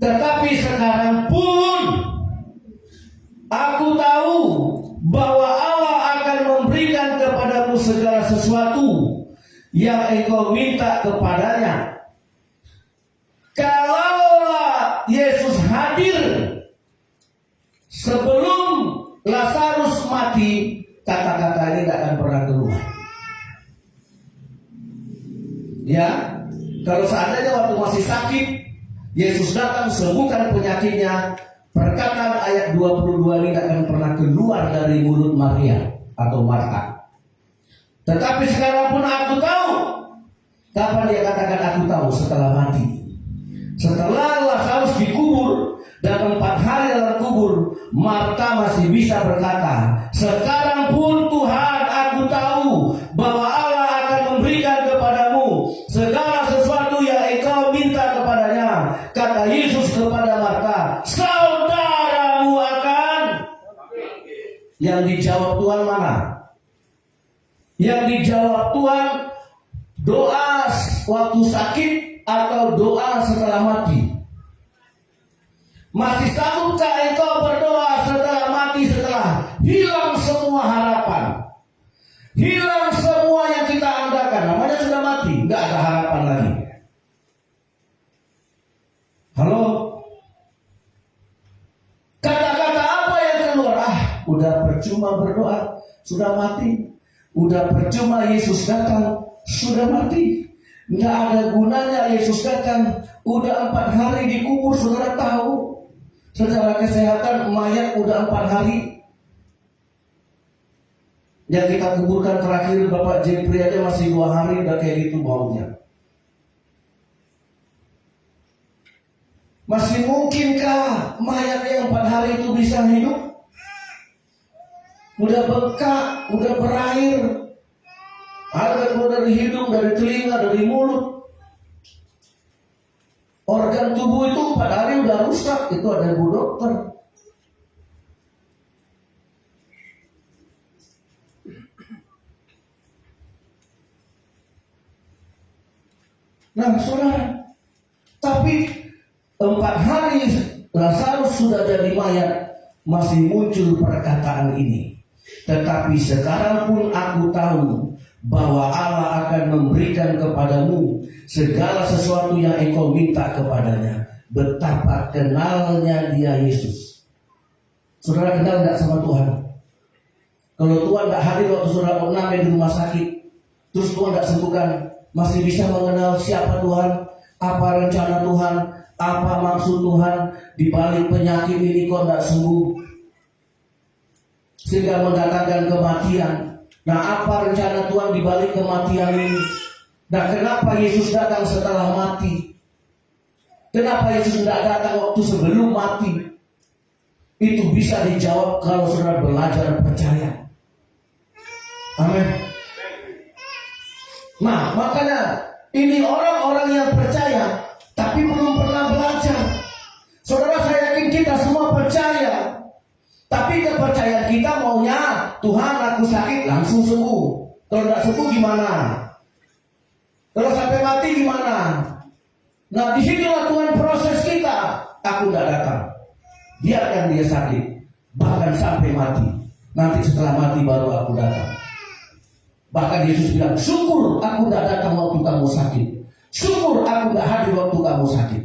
Tetapi sekarang pun aku tahu bahwa Allah akan memberikan kepadamu segala sesuatu yang engkau minta kepadanya. Kalaulah Yesus hadir sebelum Lazarus mati, kata-kata ini tidak akan pernah keluar. Ya, kalau seandainya waktu masih sakit, Yesus datang sembuhkan penyakitnya, perkataan ayat 22 ini tidak akan pernah keluar dari mulut Maria atau Marta. Tetapi sekarang pun aku tahu. Kapan dia katakan aku tahu? Setelah mati. Setelah Lazarus dikubur dan 4 hari dalam kubur, Marta masih bisa berkata, sekarang pun Tuhan aku tahu bahwa Allah akan memberikan kepadamu segala sesuatu yang engkau minta kepadanya. Kata Yesus kepada Marta, saudaramu akan. Yang dijawab Tuhan mana? Yang dijawab Tuhan doa waktu sakit atau doa setelah mati? Masih sanggupkah engkau berdoa setelah mati, setelah hilang semua harapan, hilang semua yang kita andalkan? Namanya sudah mati, nggak ada harapan lagi. Halo? Kata-kata apa yang keluar? Udah percuma berdoa, sudah mati. Udah percuma Yesus datang, sudah mati. Nggak ada gunanya Yesus datang. Udah 4 hari dikubur, saudara tahu. Secara kesehatan mayat udah 4 hari. Yang kita kuburkan terakhir Bapak Jepri aja masih 2 hari udah kayak gitu baunya. Masih mungkinkah mayat yang 4 hari itu bisa hidup? Udah bengkak, udah berair. Ada keluar dari hidung, dari telinga, dari mulut. Organ tubuh itu 4 hari udah rusak. Itu ada ibu dokter. Nah saudara, tapi 4 hari Lazarus sudah jadi mayat, masih muncul perkataan ini. Tetapi sekarang pun aku tahu bahwa Allah akan memberikan kepadamu segala sesuatu yang engkau minta kepadanya. Betapa kenalnya dia Yesus. Saudara kenal tidak sama Tuhan? Kalau Tuhan tidak hadir waktu saudara menangis di rumah sakit, terus Tuhan tidak sembuhkan, masih bisa mengenal siapa Tuhan, apa rencana Tuhan, apa maksud Tuhan di balik penyakit ini kok tidak sembuh, sehingga mendatangkan kematian. Nah, apa rencana Tuhan di balik kematian ini? Nah, kenapa Yesus datang setelah mati? Kenapa Yesus tidak datang waktu sebelum mati? Itu bisa dijawab kalau saudara belajar percaya. Amin. Nah, makanya ini orang-orang yang percaya tapi belum pernah belajar. Saudara, saya yakin kita semua percaya, tapi kepercayaan kita maunya Tuhan aku sakit langsung sembuh. Kalau tidak sembuh gimana? Kalau sampai mati gimana? Nah, disitulah Tuhan proses kita. Aku tidak datang, biarkan dia sakit, bahkan sampai mati. Nanti setelah mati baru aku datang. Bahkan Yesus bilang, syukur aku tidak datang waktu kamu sakit, syukur aku tidak hadir waktu kamu sakit.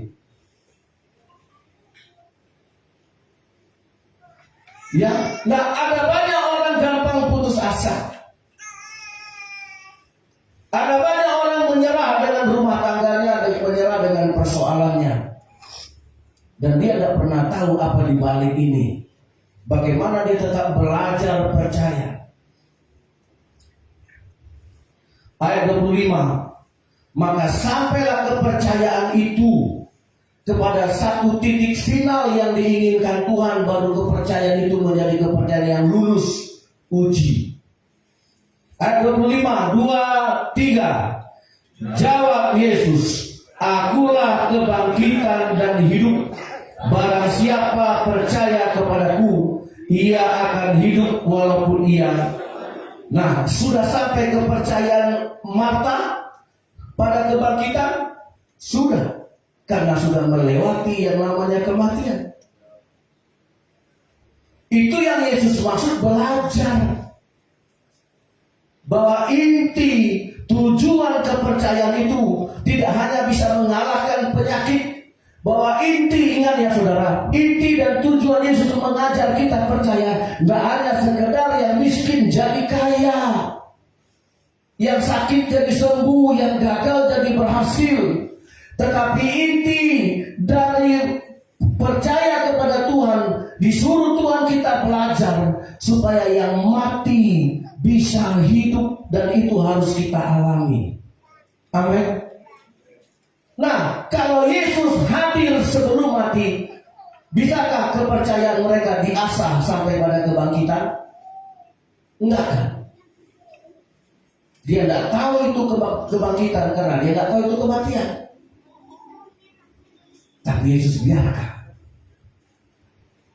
Ya, nah ada banyak orang gampang putus asa. Ada banyak orang menyerah dengan rumah tangganya, ada menyerah dengan persoalannya, dan dia tidak pernah tahu apa di balik ini. Bagaimana dia tetap belajar percaya. Ayat 25, maka sampailah kepercayaan itu kepada satu titik final yang diinginkan Tuhan, baru kepercayaan itu menjadi kepercayaan yang lulus uji. Ayat 25, 2, 3. Jawab Yesus, akulah kebangkitan dan hidup. Barang siapa percaya kepadaku, ia akan hidup walaupun ia Nah, sudah sampai kepercayaan Marta pada kebangkitan? Sudah. Karena sudah melewati yang namanya kematian. Itu yang Yesus maksud belajar. Bahwa inti tujuan kepercayaan itu tidak hanya bisa mengalahkan penyakit. Bahwa inti, ingat ya saudara, inti dan tujuan Yesus mengajar kita percaya, tidak hanya sekedar yang miskin jadi kaya, yang sakit jadi sembuh, yang gagal jadi berhasil. Tetapi inti dari percaya kepada Tuhan, disuruh Tuhan kita belajar supaya yang mati bisa hidup, dan itu harus kita alami. Amin. Nah, kalau Yesus hadir sebelum mati, bisakah kepercayaan mereka diasah sampai pada kebangkitan? Enggak kan? Dia tidak tahu itu kebangkitan karena dia tidak tahu itu kematian. Tapi Yesus biarkan.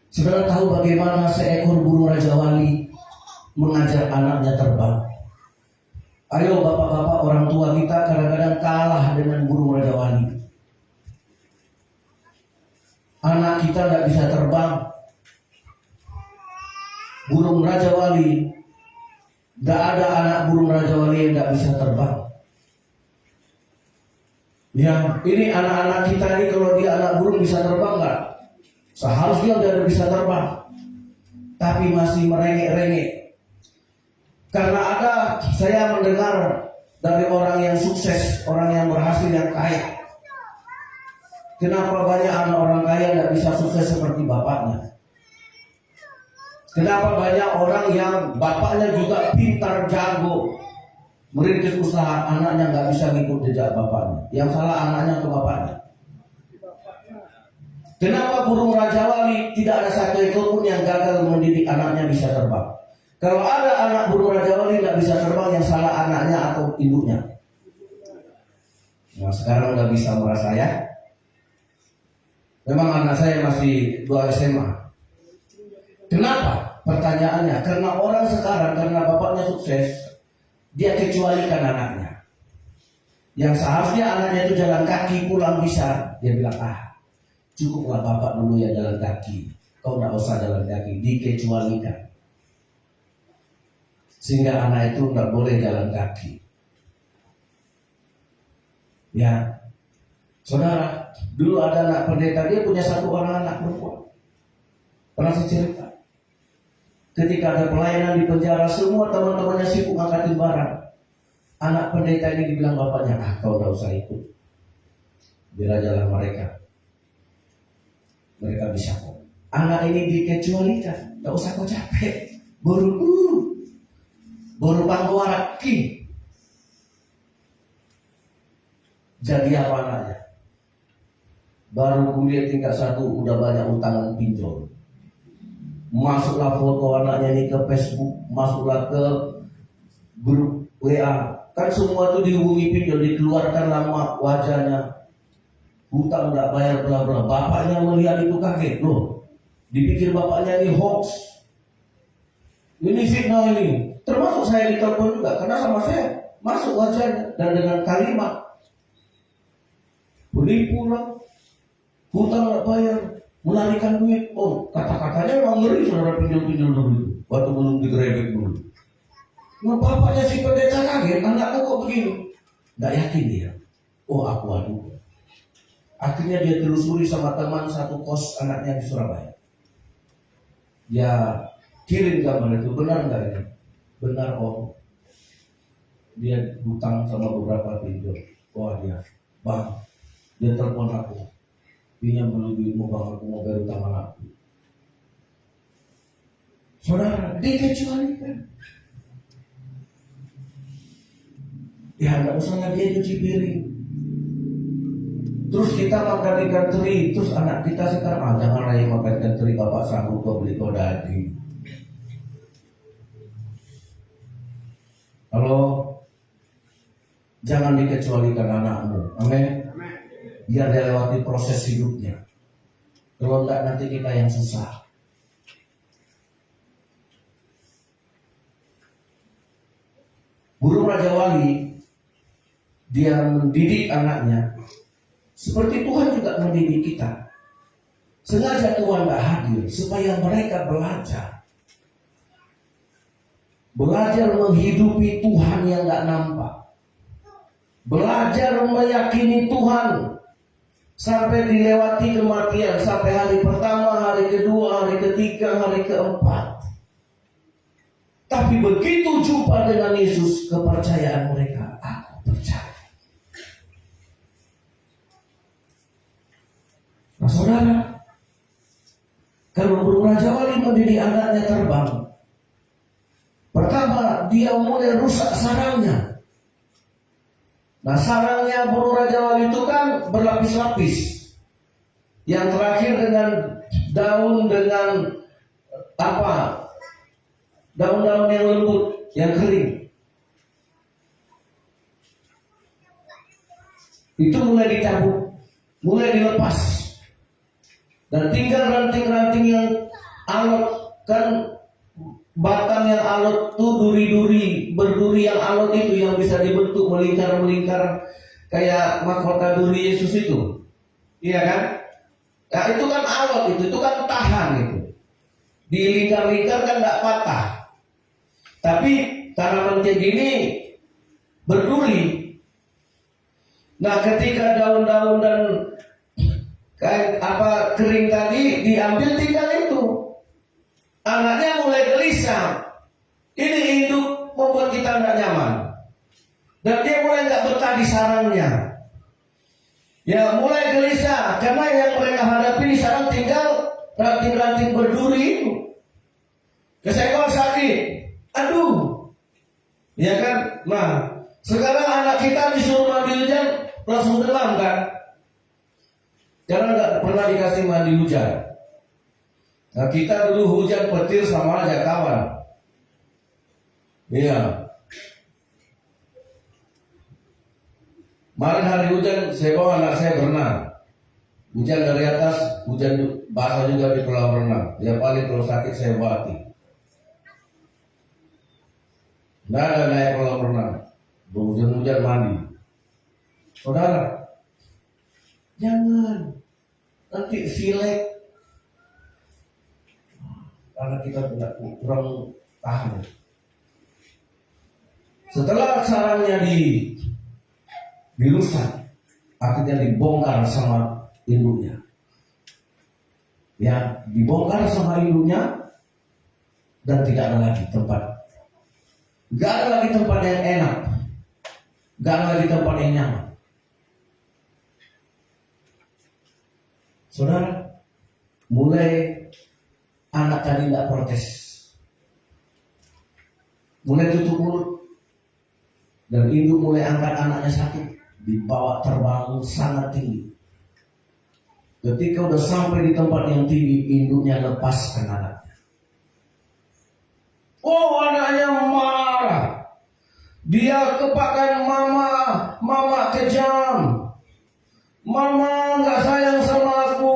Saudara tahu bagaimana seekor burung Raja Wali mengajar anaknya terbang? Ayo bapak-bapak, orang tua kita kadang-kadang kalah dengan burung Raja Wali. Anak kita tidak bisa terbang. Burung Raja Wali, tidak ada anak burung Raja Wali yang tidak bisa terbang. Ya, ini anak-anak kita ini kalau dia anak burung bisa terbang nggak? Seharusnya udah bisa terbang, tapi masih merengek-rengek. Karena saya mendengar dari orang yang sukses, orang yang berhasil, yang kaya. Kenapa banyak anak orang kaya tidak bisa sukses seperti bapaknya? Kenapa banyak orang yang bapaknya juga pintar, jago, merintis usaha, anaknya nggak bisa ngikut jejak bapaknya? Yang salah anaknya ke bapaknya. Kenapa burung Raja Wali tidak ada satu ekor pun yang gagal mendidik anaknya bisa terbang? Kalau ada anak burung Raja Wali nggak bisa terbang, yang salah anaknya atau ibunya? Nah, sekarang udah bisa merasa ya. Memang anak saya masih 2 SMA. Kenapa? Pertanyaannya, karena orang sekarang, karena bapaknya sukses, dia kecualikan anaknya. Yang seharusnya anaknya itu jalan kaki pulang bisa, dia bilang, cukuplah bapak dulu ya jalan kaki, kau tidak usah jalan kaki, dikecualikan. Sehingga anak itu tidak boleh jalan kaki. Ya, saudara, dulu ada anak pendeta, dia punya 1 orang anak perempuan. Pernah saya cerita, ketika ada pelayanan di penjara, semua teman-temannya sibuk angkatin barang. Anak pendeta ini dibilang bapaknya, kau tidak usah ikut, biar jalan mereka. Mereka bisa kok. Anak ini dikecualikan, tidak usah kau capek, baru pangkuaraki. Jadi apa anaknya? Baru kuliah tingkat 1 udah banyak utangan pinjol. Masuklah foto anaknya ini ke Facebook, masuklah ke grup WA. Kan semua itu dihubungi pinjol, dikeluarkan nama wajahnya. Hutang tidak bayar bla bla. Bapaknya melihat itu kaget, loh. Dipikir bapaknya ini hoax. Ini fitnah ini. Termasuk saya ditelepon juga, karena sama saya masuk wajahnya dan dengan kalimat penipu lah, hutang nggak bayar, melarikan duit. Oh, kata-katanya memang ngeri saudara, pinjol-pinjol dulu itu, waktu belum digerebek dulu. Nah, bapaknya si pendeta kaget, anakku kok begini? Nggak yakin dia. Oh, aku aduh. Akhirnya dia telusuri sama teman satu kos anaknya di Surabaya. Dia kirim gambar itu, benar nggak ini? Benar om. Dia hutang sama beberapa pinjol. Wah dia, bang, dia telepon aku, pinjam dulu duitmu bang, aku mau bayar utang anakku. Saudara, dikecualikan. Ya nggak usah dia cuci piring. Terus kita makan ikan teri, terus anak kita sekarang jangan lagi makan ikan teri, bapak sanggup kok beli kau daging. Kalau jangan dikecualikan anakmu, amin. Biar dia lewati proses hidupnya. Kalau enggak nanti kita yang susah. Burung Raja Wali, dia mendidik anaknya seperti Tuhan juga mendidik kita. Sengaja Tuhan gak hadir supaya mereka belajar menghidupi Tuhan yang gak nampak, belajar meyakini Tuhan sampai dilewati kematian, sampai hari pertama, hari kedua, hari ketiga, hari keempat. Tapi begitu jumpa dengan Yesus, kepercayaan mereka, aku percaya. Nah saudara, kalau burung Raja Wali mendidik anaknya terbang, pertama dia mulai rusak sarangnya. Nah sarangnya burung Raja Wali itu kan berlapis-lapis. Yang terakhir dengan daun, dengan apa? Daun-daun yang lembut, yang kering. Itu mulai dicabut, mulai dilepas. Dan tinggal ranting-ranting yang alot, kan batang yang alot itu duri-duri, berduri yang alot itu yang bisa dibentuk melingkar-melingkar kayak mahkota duri Yesus itu. Iya kan? Nah itu kan alot itu kan tahan itu. Dilingkar-lingkar kan gak patah. Tapi tanaman kayak gini berduri. Nah ketika daun-daun dan kayak apa kering tadi diambil, tinggal itu anaknya mulai gelisah. Ini hidup membuat kita tidak nyaman, dan dia mulai nggak betah di sarangnya. Ya mulai gelisah karena yang mereka hadapi di sarang tinggal ranting-ranting berduri itu. Kesenggol sakit, aduh, ya kan? Nah sekarang anak kita disuruh mandi hujan langsung demam kan? Karena nggak pernah dikasih mandi hujan. Nah kita dulu hujan petir sama aja kawan. Iya. Kemarin hari hujan saya bawa anak saya berenang. Hujan dari atas, hujan basah juga di kolam renang. Dia paling kalau sakit saya bati. Nggak ada naik kolam renang. Hujan-hujan mandi. Saudara, jangan nanti silek karena kita tidak kurang tahan. Setelah sarangnya dirusak, akhirnya dibongkar sama induknya. Ya, dibongkar sama induknya dan tidak ada lagi tempat. Gak ada lagi tempat yang enak. Gak ada lagi tempat yang nyaman. Saudara, mulai anak tadi tidak protes, mulai tutup mulut, dan induk mulai angkat anaknya sakit, dibawa terbang sangat tinggi. Ketika udah sampai di tempat yang tinggi, induknya lepaskan anaknya. Oh, anaknya marah. Dia kepakan mama kejam. Mama nggak sayang sama aku.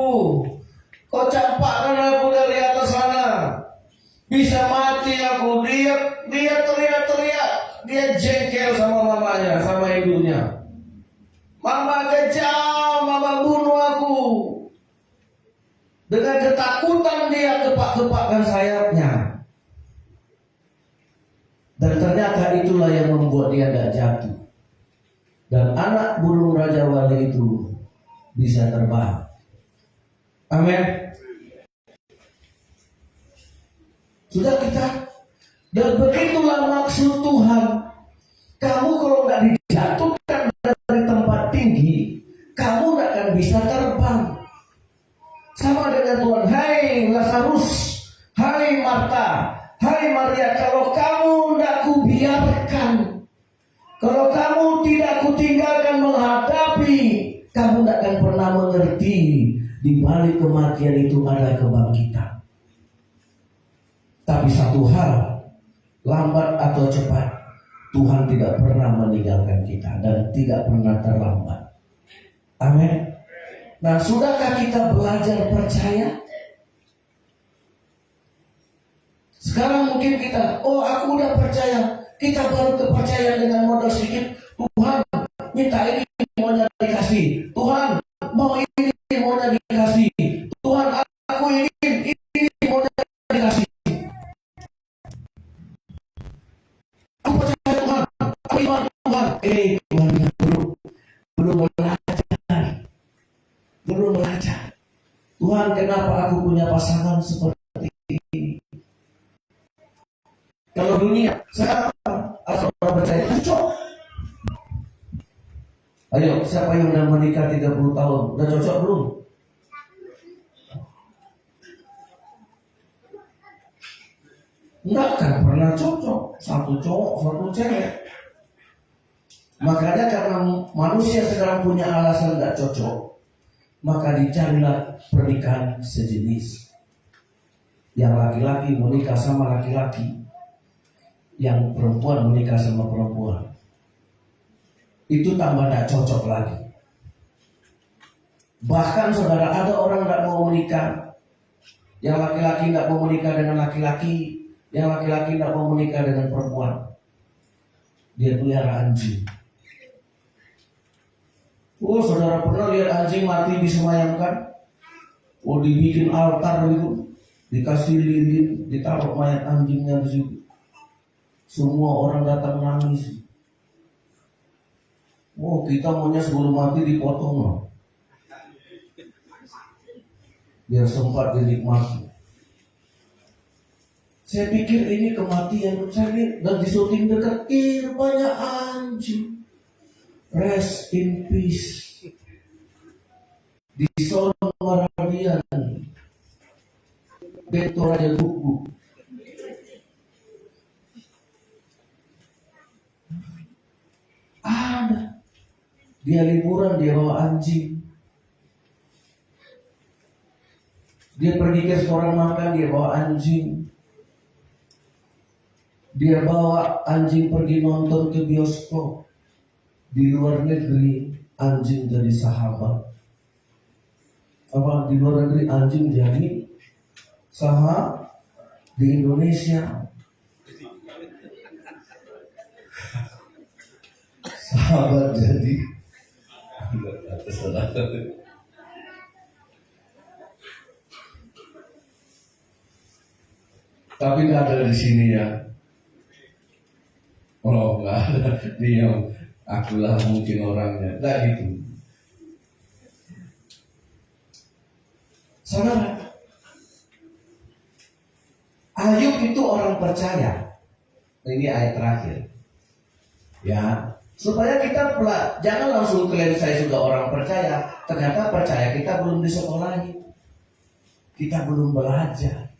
Kau campakkan aku dari atas sana. Bisa mati aku. Dia teriak-teriak. Dia jengkel sama mamanya, sama ibunya. Mama kejam, mama bunuh aku. Dengan ketakutan dia kepak-kepakkan sayapnya. Dan ternyata itulah yang membuat dia tidak jatuh. Dan anak burung Raja Wali itu bisa terbang. Amin. Sudah kita. Dan begitulah maksud Tuhan. Kamu kalau nggak dijatuhkan dari tempat tinggi, kamu nggak akan bisa terbang. Sama dengan Tuhan. Hai Lazarus, hai Marta, hai Maria, kalau kamu tidak kubiarkan, kalau kamu tidak kutinggalkan menghadapi, kamu tidak akan pernah mengerti di balik kematian itu ada kebangkitan. Tapi satu hal, lambat atau cepat, Tuhan tidak pernah meninggalkan kita dan tidak pernah terlambat. Amin. Nah, sudahkah kita belajar percaya? Sekarang mungkin kita, oh aku udah percaya. Kita baru kepercayaan dengan modal sedikit. Tuhan, minta ini maunya dikasih. Tuhan, mau ini maunya dikasih. Tuhan, aku ingin ini maunya dikasih. Aku percaya Tuhan, aku iman Tuhan. Tuhan belum belajar. Tuhan, kenapa aku punya pasangan seperti ini? Kalau dunia sekarang asal orang percaya cocok. Ayo, siapa yang udah menikah 30 tahun? Udah cocok belum? Enggak kan pernah cocok. Satu cowok, satu cewek. Makanya karena manusia sekarang punya alasan enggak cocok, maka dicarilah pernikahan sejenis. Yang laki-laki menikah sama laki-laki, yang perempuan menikah sama perempuan. Itu tambah tidak cocok lagi. Bahkan saudara, ada orang tidak mau menikah, yang laki-laki tidak mau menikah dengan laki-laki, yang laki-laki tidak mau menikah dengan perempuan. Dia pelihara anjing. Oh, saudara pernah lihat anjing mati disemayamkan? Oh, dibikin altar itu, dikasih lilin, ditaruh mayat anjingnya di situ. Semua orang datang nangis. Oh, kita maunya sebelum mati dipotong loh, biar sempat dinikmati. Saya pikir ini kematian, saya lihat dan di syuting dekat, rupanya anjing. Rest in peace. Di sono Maradian, Beto Raja Buku. Ada. Dia liburan, dia bawa anjing. Dia pergi ke restoran makan, dia bawa anjing. Dia bawa anjing pergi nonton ke bioskop. Di luar negeri anjing jadi sahabat. Apa di luar negeri anjing jadi sahabat? Di Indonesia sahabat jadi tapi nggak ada di sini ya. Oh, nggak ada. Diam. Akulah mungkin orangnya. Nggak gitu. Saudara, Ayub itu orang percaya. Ini ayat terakhir. Ya, supaya kita jangan langsung klaim saya sudah orang percaya. Ternyata percaya kita belum disekolahi. Kita belum belajar.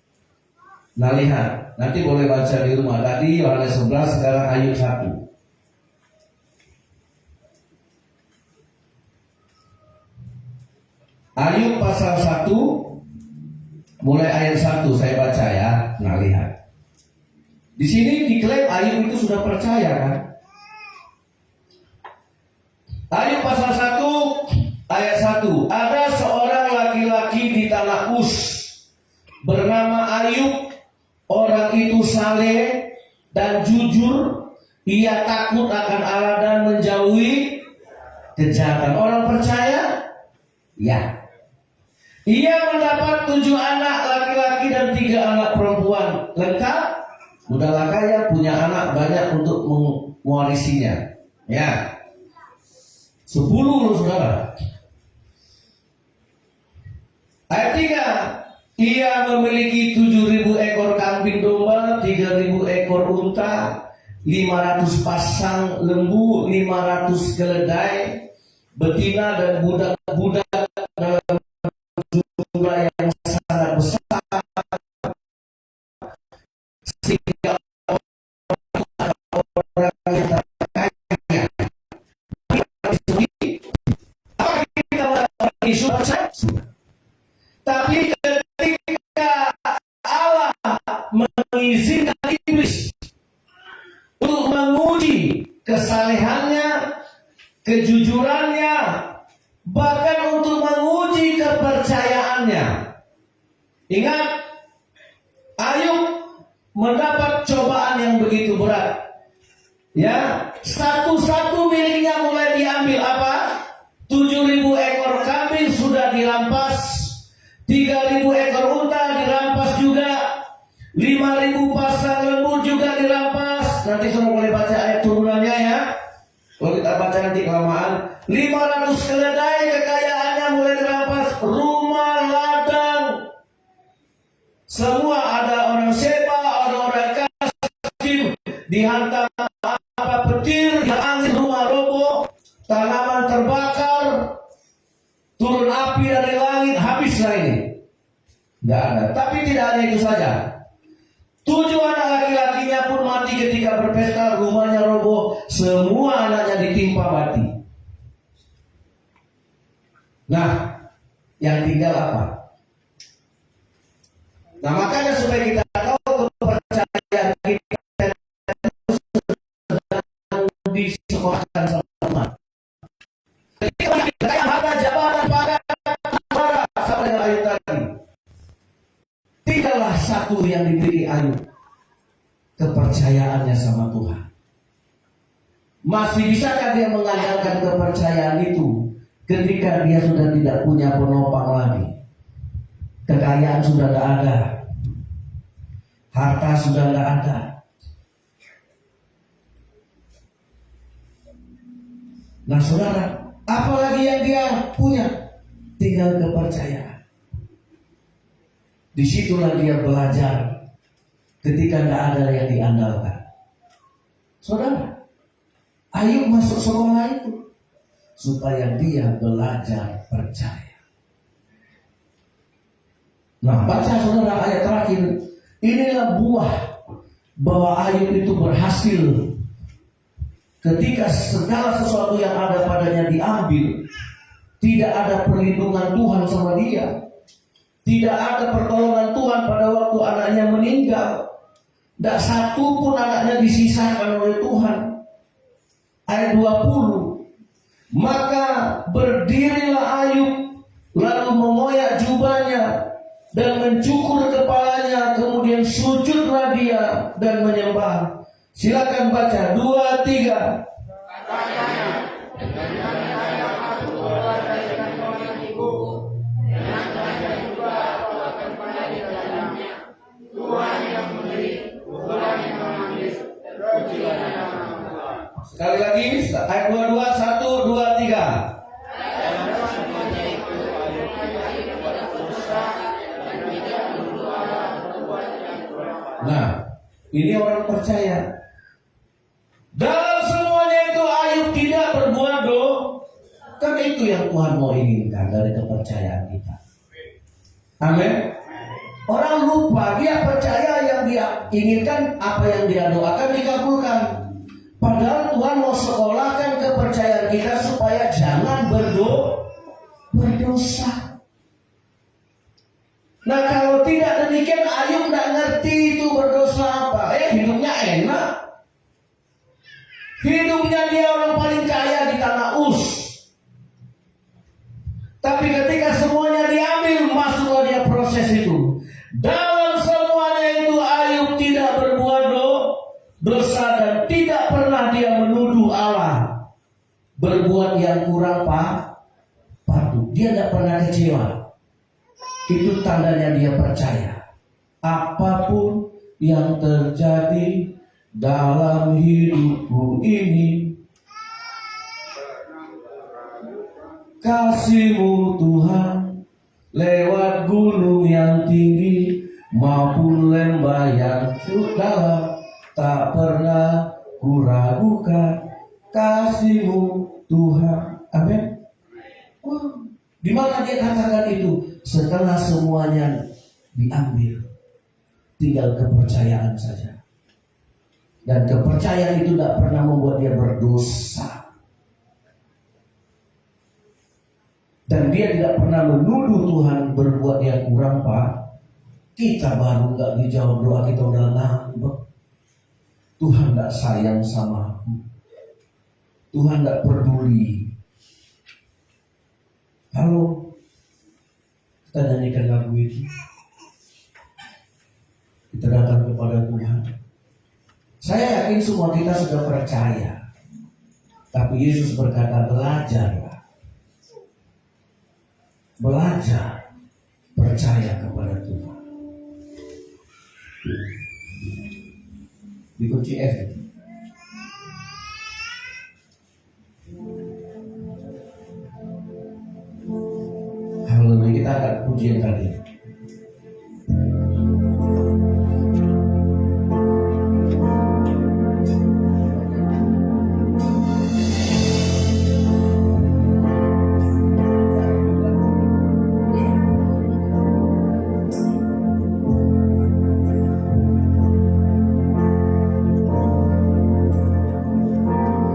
Nah lihat, nanti boleh baca di rumah. Tadi Yohanes 11, sekarang Ayub 1. Ayub pasal 1, mulai ayat 1 saya baca ya. Nah lihat, di sini diklaim Ayub itu sudah percaya kan? Ayub pasal 1 ayat 1. Ada seorang laki-laki di tanah Uz bernama Ayub. Orang itu saleh dan jujur. Ia takut akan Allah dan menjauhi kejahatan. Orang percaya? Ya. Ia mendapat 7 anak laki-laki dan 3 anak perempuan. Lengkap? Udahlah kaya, punya anak banyak untuk mewarisinya. Ya. 10 loh saudara. Ayat 3. Ia memiliki 7.000 ekor kambing domba, 3.000 ekor unta, 500 pasang lembu, 500 keledai, betina dan budak-budak dalam jumlah yang sangat besar, sehingga orang yang terkaya. Apa kita isu percaya? Tapi ketika Allah mengizinkan iblis untuk menguji kesalehannya, kejujurannya, bahkan untuk menguji kepercayaannya. Ingat, Ayub mendapat cobaan yang begitu berat. Ya, satu-satu miliknya mulai diambil apa? 7.000 ekor kambing sudah dirampas, 3.000 ekor unta dirampas juga, 5.000 pasang lembu juga dirampas. Nanti semua boleh baca ayat turunannya ya. Kalau kita baca nanti kelamaan. 500 keledai kekayaannya mulai dirampas, rumah, ladang, semua ada orang Seba, ada orang Kasdim, dihantam apa petir, angin rumah roboh, tanaman terbakar, turun api dari langit, habislah ini. Tidak ada. Tapi tidak ada itu saja. 7 anak laki-lakinya pun mati ketika berpesta, rumahnya roboh, semua anaknya ditimpa mati. Nah, yang tinggal apa? Nah, makanya supaya kita tahu kepercayaan kita disekolahkan sama. Ketika kita harta, jabatan, pangkat, sama dengan Ayub tadi. Tinggallah satu yang dimiliki Ayub, kepercayaannya sama Tuhan. Masih bisakah dia mengandalkan kepercayaan itu ketika dia sudah tidak punya penopang lagi? Kekayaan sudah tidak ada, harta sudah tidak ada. Nah saudara, apalagi yang dia punya? Tinggal kepercayaan. Disitulah dia belajar ketika tidak ada yang diandalkan. Saudara, Ayub masuk sekolah itu supaya dia belajar percaya. Nah, baca saudara ayat terakhir. Inilah buah bahwa Ayub itu berhasil ketika segala sesuatu yang ada padanya diambil. Tidak ada perlindungan Tuhan sama dia. Tidak ada pertolongan Tuhan pada waktu anaknya meninggal. Tidak satu pun anaknya disisakan oleh Tuhan. Ayat 20. Maka berdirilah Ayub, lalu mengoyak jubahnya dan mencukur kepalanya, kemudian sujudlah dia dan menyembah. Silakan baca 2, 3. Sekali lagi ayat 22, 1, 2, 3. Nah, ini orang percaya. Dalam semuanya itu Ayub tidak berbuat dosa. Kan itu yang Tuhan mau inginkan dari kepercayaan kita. Amin. Orang lupa, dia percaya yang dia inginkan, apa yang dia doakan dikabulkan. Padahal Tuhan mau sekolahkan kepercayaan kita supaya jangan berdosa. Nah, kalau tidak demikian, Ayub tidak ngerti itu berdosa apa. Hidupnya enak. Hidupnya dia orang paling kaya di tanah Uz. Tapi ketika semuanya diambil, masuklah dia proses itu. Dalam semuanya itu Ayub tidak berbuat dosa dan tidak pernah dia menuduh Allah berbuat yang kurang patut. Dia tidak pernah kecewa. Itu tandanya dia percaya. Apapun yang terjadi dalam hidupku ini, kasih-Mu Tuhan lewat gunung yang tinggi maupun lembah yang dalam, tak pernah kuragukan kasih-Mu Tuhan. Amin. Di mana dia katakan itu? Setelah semuanya diambil, tinggal kepercayaan saja. Dan kepercayaan itu tidak pernah membuat dia berdosa. Dan dia tidak pernah menuduh Tuhan berbuat yang kurang, Pak. Kita baru gak dijawab doa kita udah ngambek. Tuhan gak sayang sama aku. Tuhan gak peduli. Halo, kita nyanyikan lagu itu. Kita datang kepada Tuhan. Saya yakin semua kita sudah percaya. Tapi Yesus berkata, belajarlah. Belajar percaya kepada Tuhan. Di kunci F. Haleluya, kita akan pujian tadi.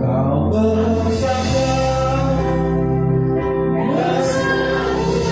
Kau bersabda, bersamaku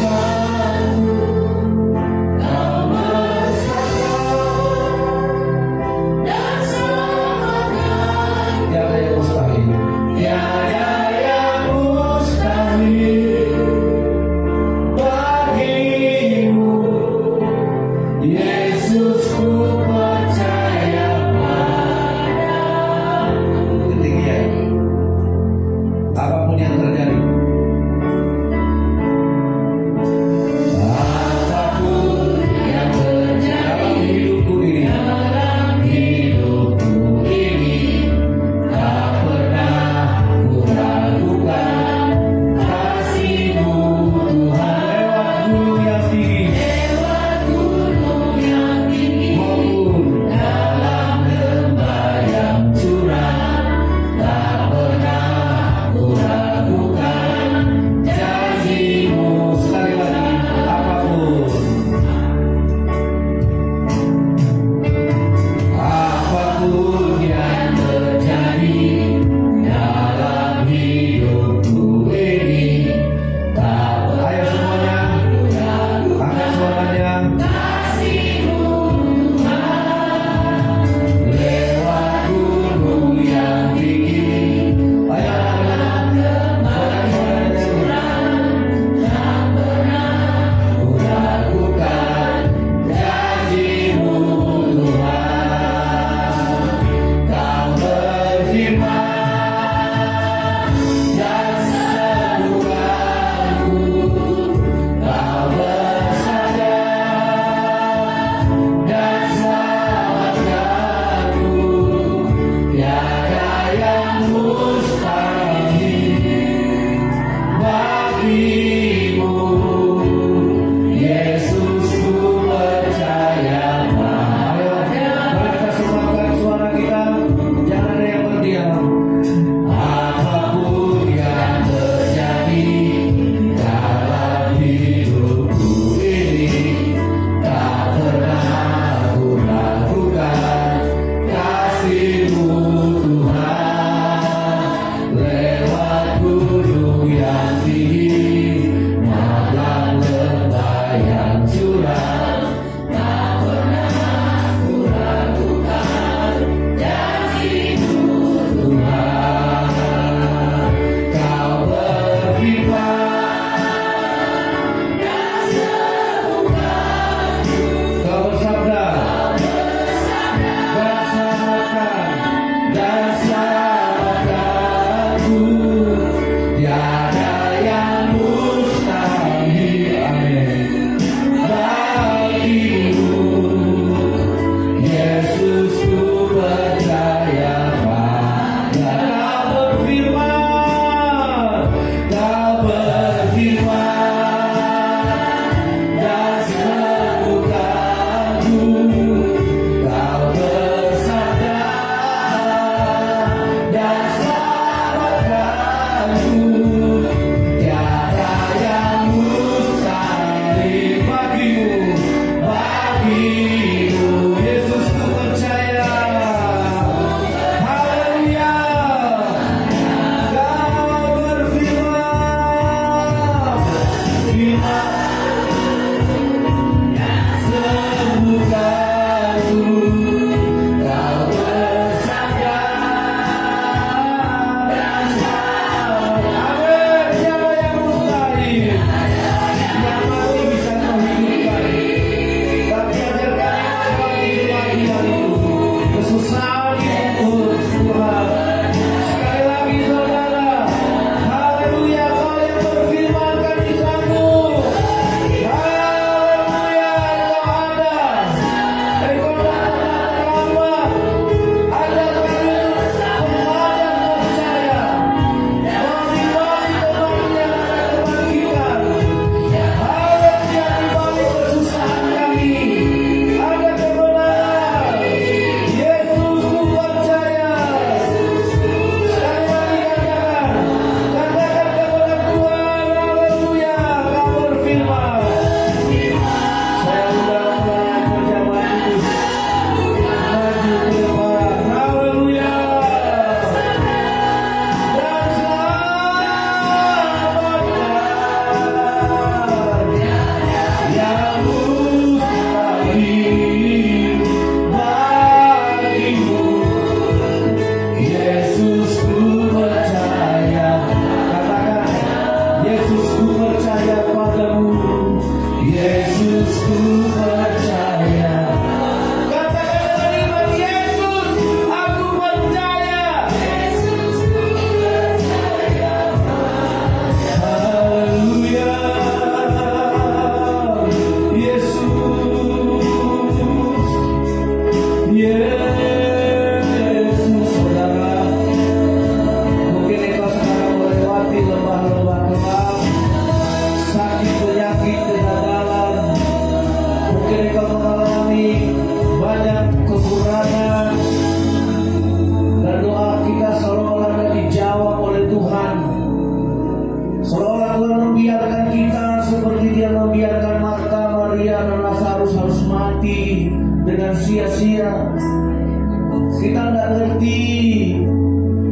ngerti,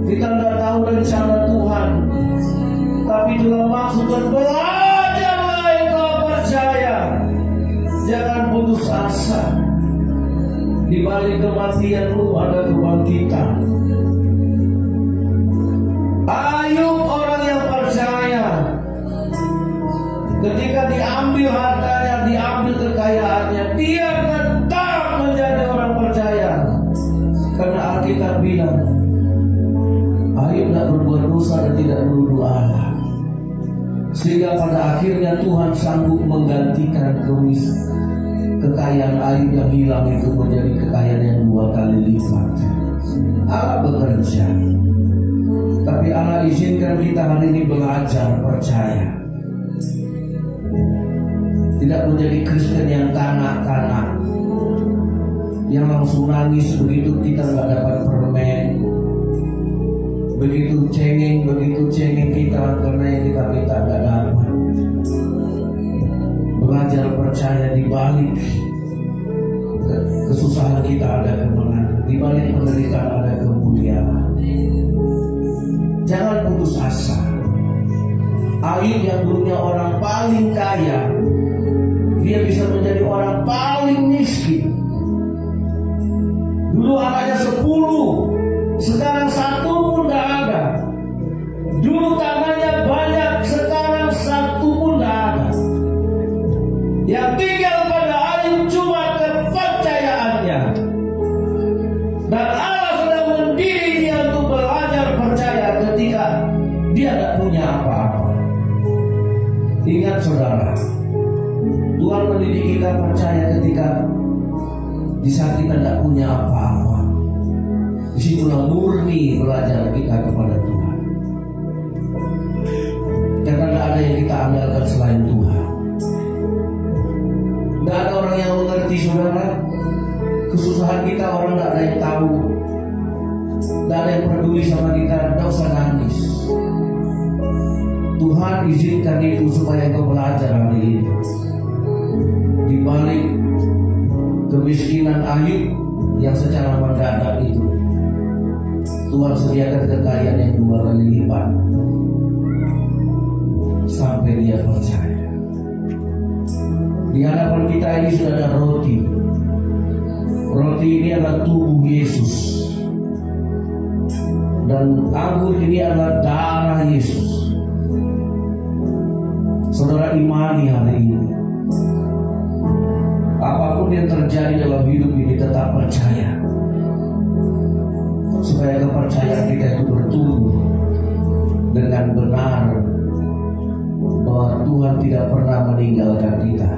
kita nggak tahu rencana Tuhan, tapi dalam maksud dan belajarlah engkau percaya, jangan putus asa. Di balik kematianmu ada kebangkitan. Ayub orang yang percaya. Ketika diambil hartanya, diambil kekayaannya, dia tetap menjadi orang percaya. Karena Alkitab bilang, Ayub tidak berbuat dosa dan tidak menuduh Allah. Sehingga pada akhirnya Tuhan sanggup menggantikan kekayaan Ayub yang hilang itu menjadi kekayaan yang 2 kali lipat. Allah bekerja. Tapi Allah izinkan kita hari ini belajar percaya. Tidak menjadi Kristen yang kanak-kanak, yang langsung nangis begitu kita nggak dapat permen, begitu cengeng kita karena yang kita minta nggak dapat. Belajar percaya di balik kesusahan kita ada kemenangan, di balik penderitaan ada kemuliaan. Jangan putus asa. Ayub yang dulunya orang paling kaya, dia bisa menjadi orang paling miskin. Dulu anaknya 10, sekarang 1 pun tidak ada. Dulu tanahnya banyak, sekarang 1 pun tidak ada. Yang tinggal pada Ayub cuma kepercayaannya. Dan Allah sedang mendidik dia untuk belajar percaya ketika dia tidak punya apa-apa. Ingat saudara, Tuhan mendidik kita percaya ketika di saat kita tidak punya apa-apa. Disitulah murni belajar kita kepada Tuhan. Karena tidak ada yang kita andalkan selain Tuhan. Tidak ada orang yang mengerti saudara. Kesusahan kita orang tidak ada yang tahu. Tidak ada yang peduli sama kita. Tidak usah nangis. Tuhan izinkan itu supaya kau belajar hari ini. Di balik kemiskinan Ayub yang secara mendadak itu, Tuhan sediakan kekayaan yang 2 kali lipat sampai dia percaya. Di hadapan kita ini sudah ada roti. Roti ini adalah tubuh Yesus, dan anggur ini adalah darah Yesus. Saudara imani hari ini, apapun yang terjadi dalam hidup ini tetap percaya, supaya kepercayaan kita itu bertumbuh dengan benar bahwa Tuhan tidak pernah meninggalkan kita.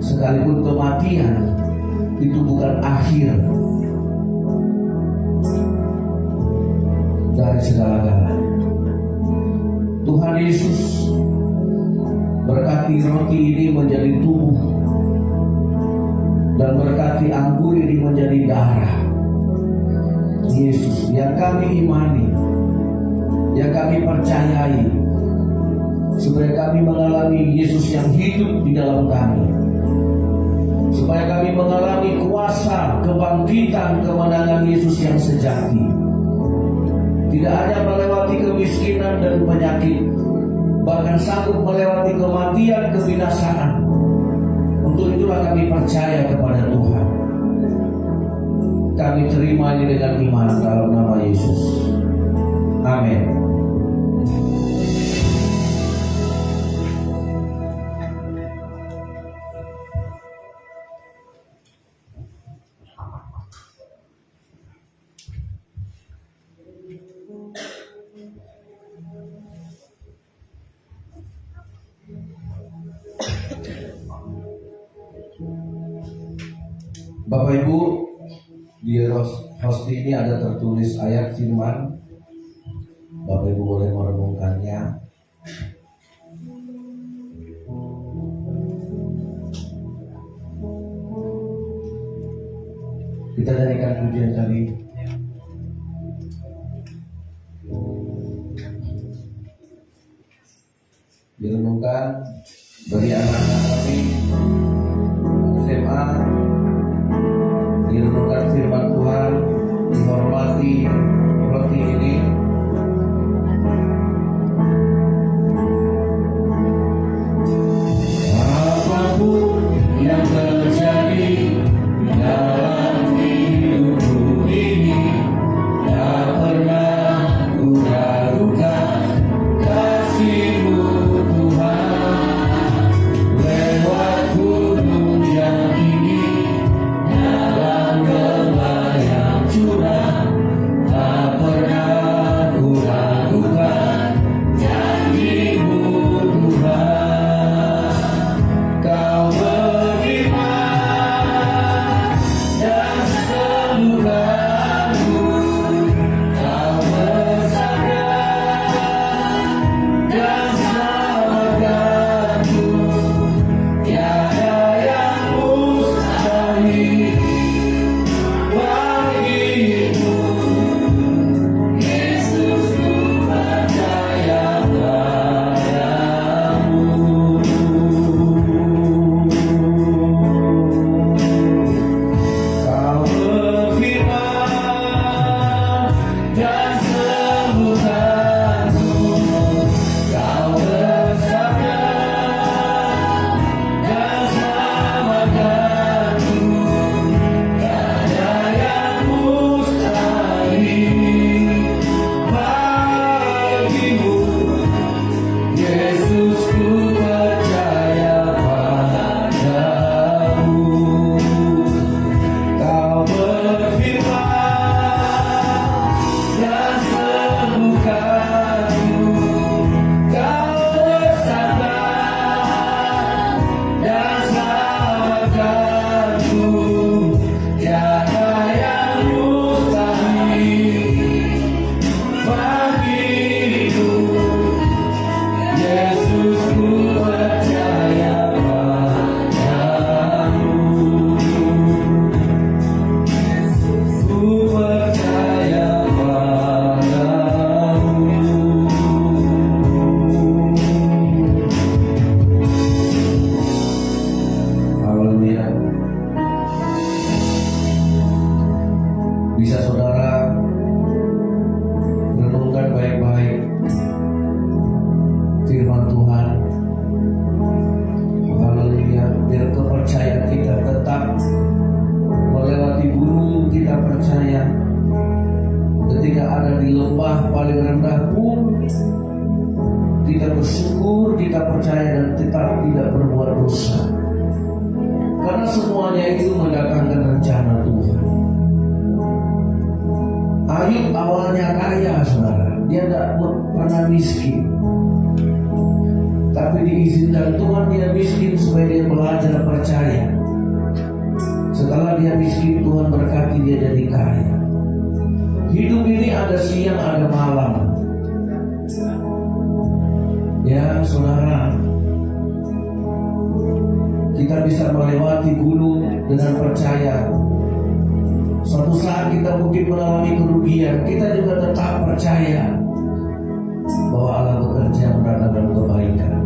Sekalipun kematian itu bukan akhir dari segala-galanya. Tuhan Yesus berkati roti ini menjadi tubuh, dan berkati anggur ini menjadi darah Yesus yang kami imani, yang kami percayai, supaya kami mengalami Yesus yang hidup di dalam kami, supaya kami mengalami kuasa kebangkitan kemenangan Yesus yang sejati. Tidak hanya melewati kemiskinan dan penyakit, bahkan sanggup melewati kematian, kebinasaan. Untuk itulah kami percaya kepada Tuhan. Kami terima ini dengan iman dalam nama Yesus. Amin. Bapak Ibu, di hosti ini ada tertulis ayat firman. Bapak Ibu boleh merenungkannya. Kita nyanyikan pujian kali. Direnungkan bagi anak-anak kami SMA. Direnungkan firman Tuhan. Bisa saudara renungkan baik-baik firman Tuhan. Haleluya. Biar kepercayaan kita tetap melewati gunung, kita percaya ketika ada di lembah paling rendah pun kita bersyukur, kita percaya dan tetap tidak berbuat dosa. Karena semuanya itu mendatangkan rencana Tuhan. Ayub awalnya kaya, saudara. Dia tidak pernah miskin. Tapi diizinkan Tuhan dia miskin supaya dia belajar percaya. Setelah dia miskin, Tuhan berkati dia jadi kaya. Hidup ini ada siang, ada malam. Ya, saudara, kita bisa melewati gunung dengan percaya. Suatu saat kita mungkin mengalami kerugian, kita juga tetap percaya bahwa Allah bekerja mendatangkan kebaikan.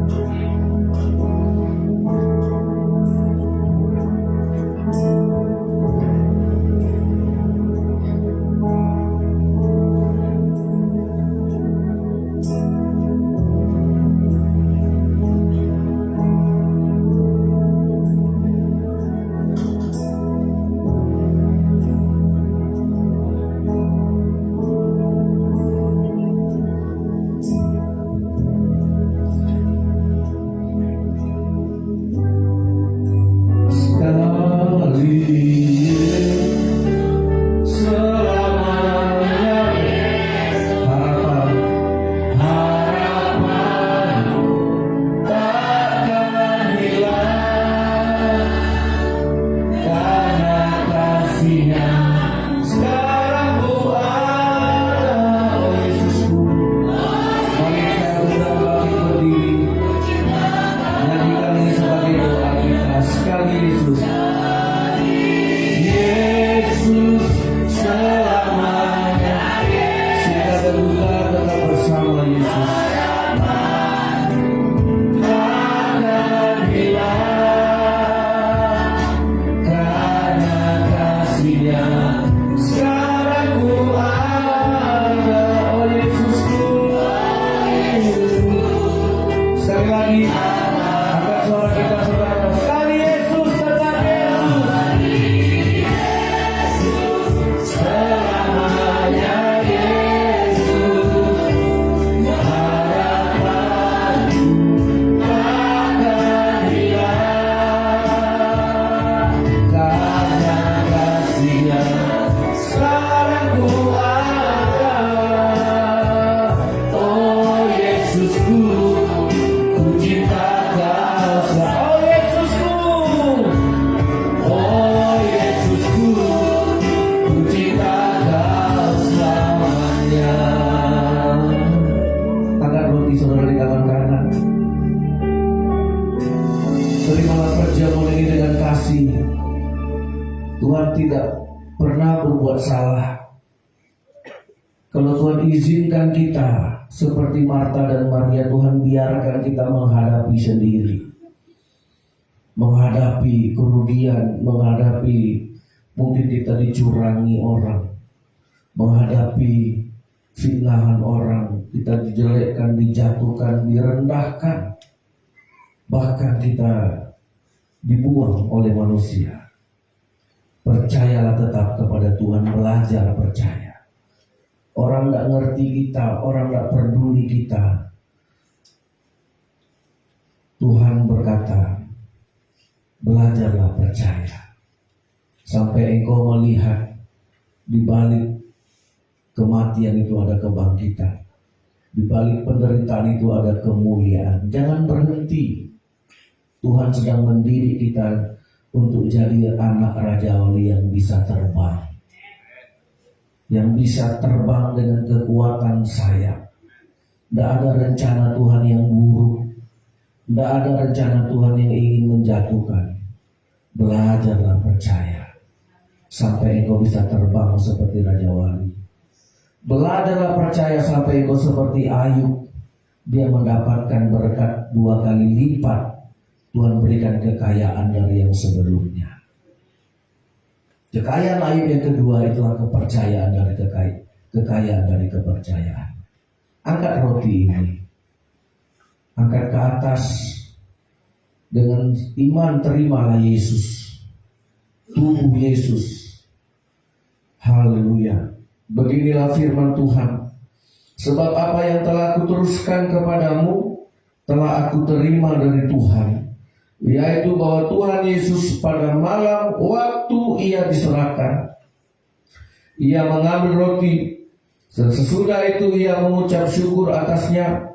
Tuhan tidak pernah berbuat salah, kalau Tuhan izinkan kita seperti Marta dan Maria, Tuhan biarkan kita menghadapi sendiri, menghadapi kerugian, menghadapi mungkin kita dicurangi orang, menghadapi fitnahan orang, kita dijelekkan, dijatuhkan, direndahkan, bahkan kita dibuang oleh manusia. Percayalah tetap kepada Tuhan, belajar percaya. Orang gak ngerti kita, orang gak peduli kita, Tuhan berkata, belajarlah percaya. Sampai engkau melihat di balik kematian itu ada kebangkitan, di balik penderitaan itu ada kemuliaan. Jangan berhenti. Tuhan sedang mendidik kita untuk jadi anak Raja Wali yang bisa terbang, yang bisa terbang dengan kekuatan sayap. Tidak ada rencana Tuhan yang buruk, tidak ada rencana Tuhan yang ingin menjatuhkan. Belajarlah percaya sampai engkau bisa terbang seperti Raja Wali. Belajarlah percaya sampai engkau seperti Ayub. Dia mendapatkan berkat 2 kali lipat. Tuhan berikan kekayaan dari yang sebelumnya. Kekayaan Ayub yang kedua itulah kepercayaan dari kekayaan dari kepercayaan. Angkat roti ini, angkat ke atas dengan iman, terimalah Yesus, tubuh Yesus. Haleluya. Beginilah firman Tuhan. Sebab apa yang telah kuteruskan kepadamu telah aku terima dari Tuhan, yaitu bahwa Tuhan Yesus pada malam waktu ia diserahkan, ia mengambil roti, dan sesudah itu ia mengucap syukur atasnya,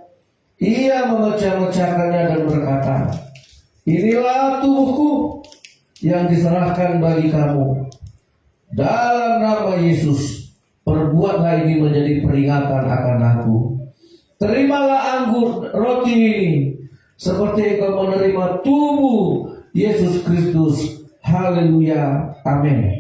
ia memecah-mecahkannya dan berkata, inilah tubuhku yang diserahkan bagi kamu. Dalam nama Yesus, perbuatlah ini menjadi peringatan akan aku. Terimalah anggur roti ini seperti engkau menerima tubuh Yesus Kristus. Haleluya. Amin.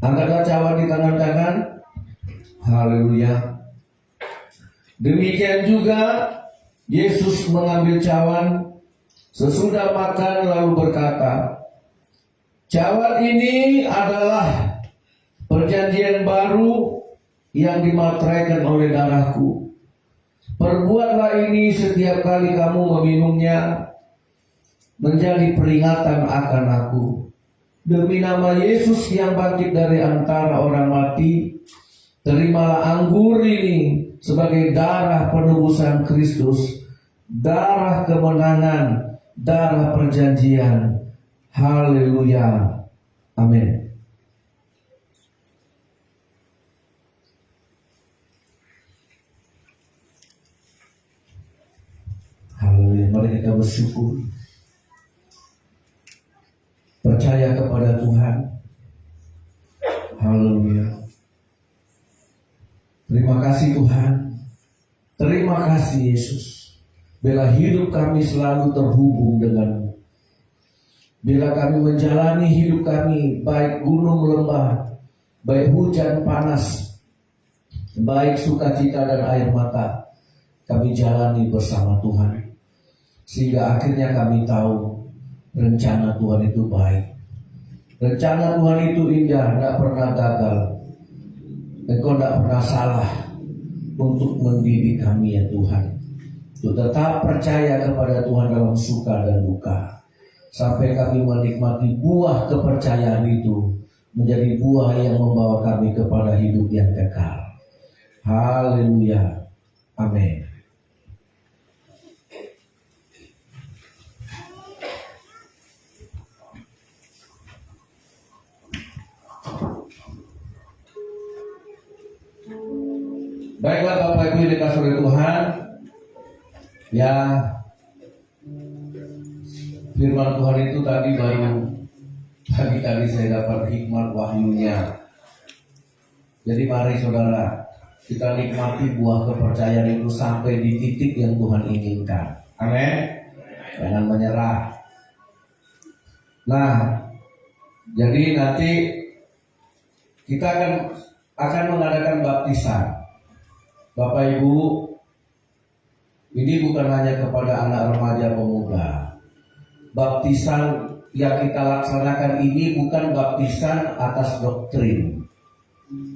Angkatlah cawan di tangan-tangan. Haleluya. Demikian juga Yesus mengambil cawan sesudah makan lalu berkata, cawan ini adalah perjanjian baru yang dimateraikan oleh darahku. Perbuatlah ini setiap kali kamu meminumnya menjadi peringatan akan aku. Demi nama Yesus yang bangkit dari antara orang mati, terimalah anggur ini sebagai darah penebusan Kristus, darah kemenangan, darah perjanjian. Haleluya. Amin. Haleluya. Mari kita bersyukur. Percaya kepada Tuhan. Haleluya. Terima kasih Tuhan. Terima kasih Yesus. Bila hidup kami selalu terhubung denganmu. Bila kami menjalani hidup kami, baik gunung lembah, baik hujan panas, baik sukacita dan air mata, kami jalani bersama Tuhan. Sehingga akhirnya kami tahu rencana Tuhan itu baik. Rencana Tuhan itu indah, tidak pernah gagal. Engkau tidak pernah salah untuk mendidik kami ya Tuhan. Untuk tetap percaya kepada Tuhan dalam suka dan duka. Sampai kami menikmati buah kepercayaan itu menjadi buah yang membawa kami kepada hidup yang kekal. Haleluya. Amin. Baiklah Bapak Ibu yang dikasihi oleh Tuhan, ya firman Tuhan itu tadi baru pagi tadi saya dapat hikmat wahyunya. Jadi mari saudara, kita nikmati buah kepercayaan itu sampai di titik yang Tuhan inginkan. Amin. Jangan menyerah. Nah, jadi nanti kita akan mengadakan baptisan. Bapak Ibu, ini bukan hanya kepada anak remaja pemuda. Baptisan yang kita laksanakan ini bukan baptisan atas doktrin,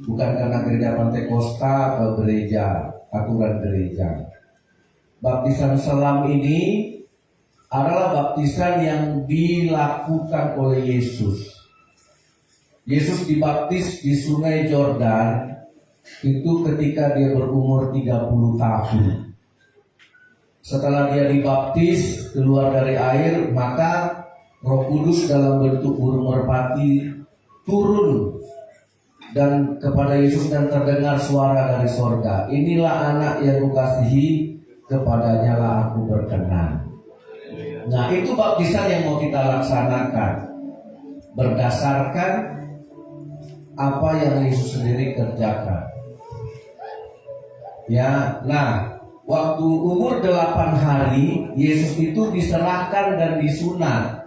bukan karena gereja Pantekosta atau gereja aturan gereja. Baptisan selam ini adalah baptisan yang dilakukan oleh Yesus. Yesus dibaptis di Sungai Yordan itu ketika dia berumur 30 tahun. Setelah dia dibaptis keluar dari air, maka Roh Kudus dalam bentuk burung merpati turun dan kepada Yesus dan terdengar suara dari sorga. Inilah anak yang kukasihi, kepadanya lah aku berkenan. Nah, itu baptisan yang mau kita laksanakan berdasarkan apa yang Yesus sendiri kerjakan. Ya, nah, waktu umur 8 hari Yesus itu diserahkan dan disunat.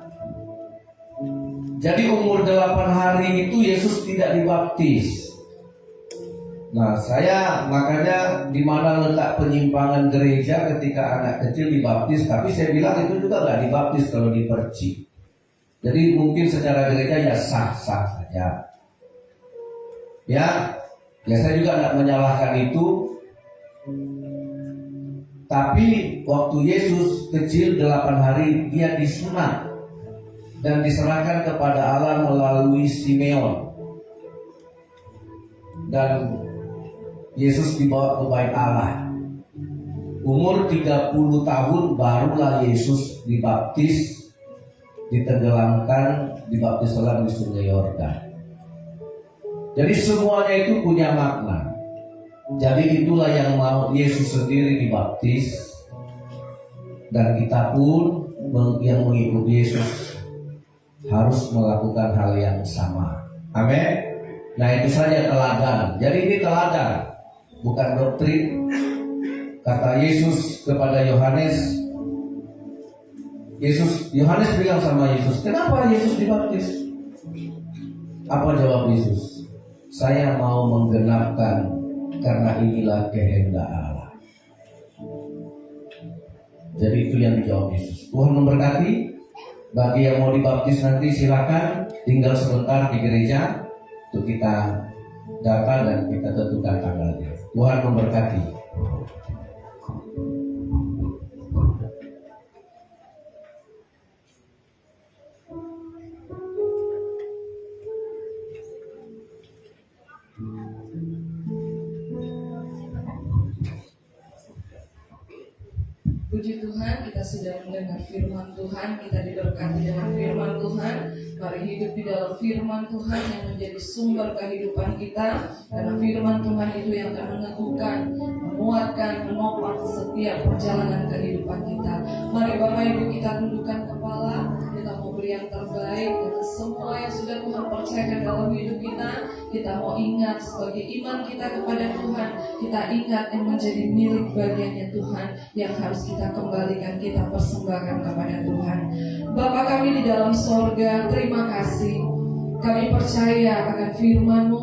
Jadi umur 8 hari itu Yesus tidak dibaptis. Nah, saya makanya di mana letak penyimpangan gereja ketika anak kecil dibaptis, tapi saya bilang itu juga nggak dibaptis kalau dipercik. Jadi mungkin secara gereja ya sah-sah saja. Ya saya juga nggak menyalahkan itu. Tapi waktu Yesus kecil 8 hari dia disunat dan diserahkan kepada Allah melalui Simeon. Dan Yesus dibawa ke bait Allah. Umur 30 tahun barulah Yesus dibaptis, ditenggelamkan, dibaptis selam di Sungai Yordan. Jadi semuanya itu punya makna. Jadi itulah yang mau Yesus sendiri dibaptis, dan kita pun yang mengikuti Yesus harus melakukan hal yang sama. Amin. Nah, itu saja teladan. Jadi ini teladan, bukan doktrin. Kata Yesus kepada Yohanes, Yohanes bilang sama Yesus, kenapa Yesus dibaptis? Apa jawab Yesus? Saya mau menggenapkan, karena inilah kehendak Allah. Jadi itu yang dijawab Yesus. Tuhan memberkati. Bagi yang mau dibaptis nanti silakan tinggal sebentar di gereja untuk kita data dan kita tentukan tanggalnya. Tuhan memberkati. Puji Tuhan, kita sudah mendengar firman Tuhan, kita diberkati dengan firman Tuhan. Mari hidup di dalam firman Tuhan yang menjadi sumber kehidupan kita. Karena firman Tuhan itu yang akan meneguhkan, menguatkan, menopang setiap perjalanan kehidupan kita. Mari Bapak Ibu kita tundukkan kepala, kita mau beri yang terbaik dengan semua yang sudah Tuhan percayakan dalam hidup kita. Kita mau ingat sebagai iman kita kepada Tuhan, kita ingat yang menjadi milik bagiannya Tuhan yang harus kita kembalikan, kita persembahkan kepada Tuhan. Bapa kami di dalam sorga, terima kasih. Kami percaya akan firman-Mu.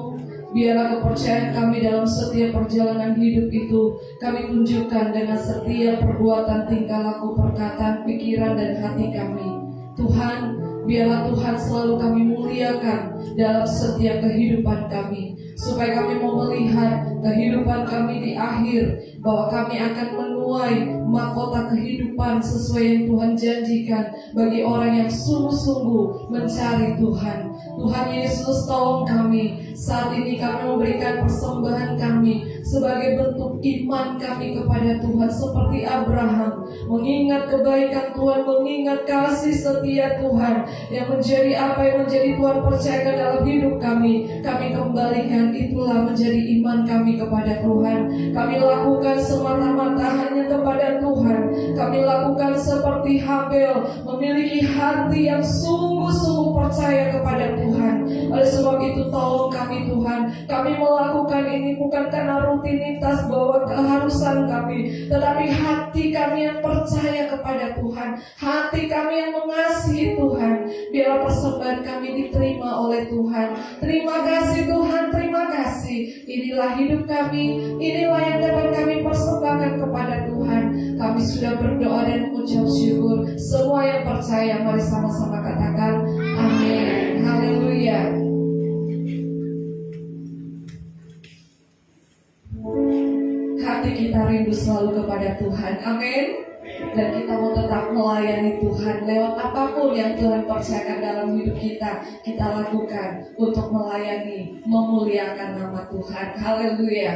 Biarlah kepercayaan kami dalam setiap perjalanan hidup itu kami tunjukkan dengan setiap perbuatan, tingkah laku, perkataan, pikiran dan hati kami. Tuhan, biarlah Tuhan selalu kami muliakan dalam setiap kehidupan kami, supaya kami mau melihat kehidupan kami di akhir, bahwa kami akan menuai mahkota kehidupan sesuai yang Tuhan janjikan bagi orang yang sungguh-sungguh mencari Tuhan. Tuhan Yesus, tolong kami. Saat ini kami memberikan persembahan kami sebagai bentuk iman kami kepada Tuhan, seperti Abraham, mengingat kebaikan Tuhan, mengingat kasih setia Tuhan yang menjadi apa yang menjadi Tuhan percayakan dalam hidup kami. Kami kembalikan, itulah menjadi iman kami kami kepada Tuhan. Kami lakukan semata-mata hanya kepada Tuhan. Kami lakukan seperti Habel, memiliki hati yang sungguh-sungguh percaya kepada Tuhan. Oleh sebab itu tolong kami Tuhan, kami melakukan ini bukan karena rutinitas bahwa keharusan kami, tetapi hati kami yang percaya kepada Tuhan, hati kami yang mengasihi Tuhan. Biarlah persembahan kami diterima oleh Tuhan. Terima kasih Tuhan, terima kasih. Inilah hidup kami, inilah yang dapat kami persembahkan kepada Tuhan. Kami sudah berdoa dan mengucap syukur. Semua yang percaya, mari sama-sama katakan amin. Haleluya. Hati kita rindu selalu kepada Tuhan, amin. Dan kita mau tetap melayani Tuhan lewat apapun yang Tuhan percayakan dalam hidup kita lakukan untuk melayani, memuliakan nama Tuhan. Haleluya.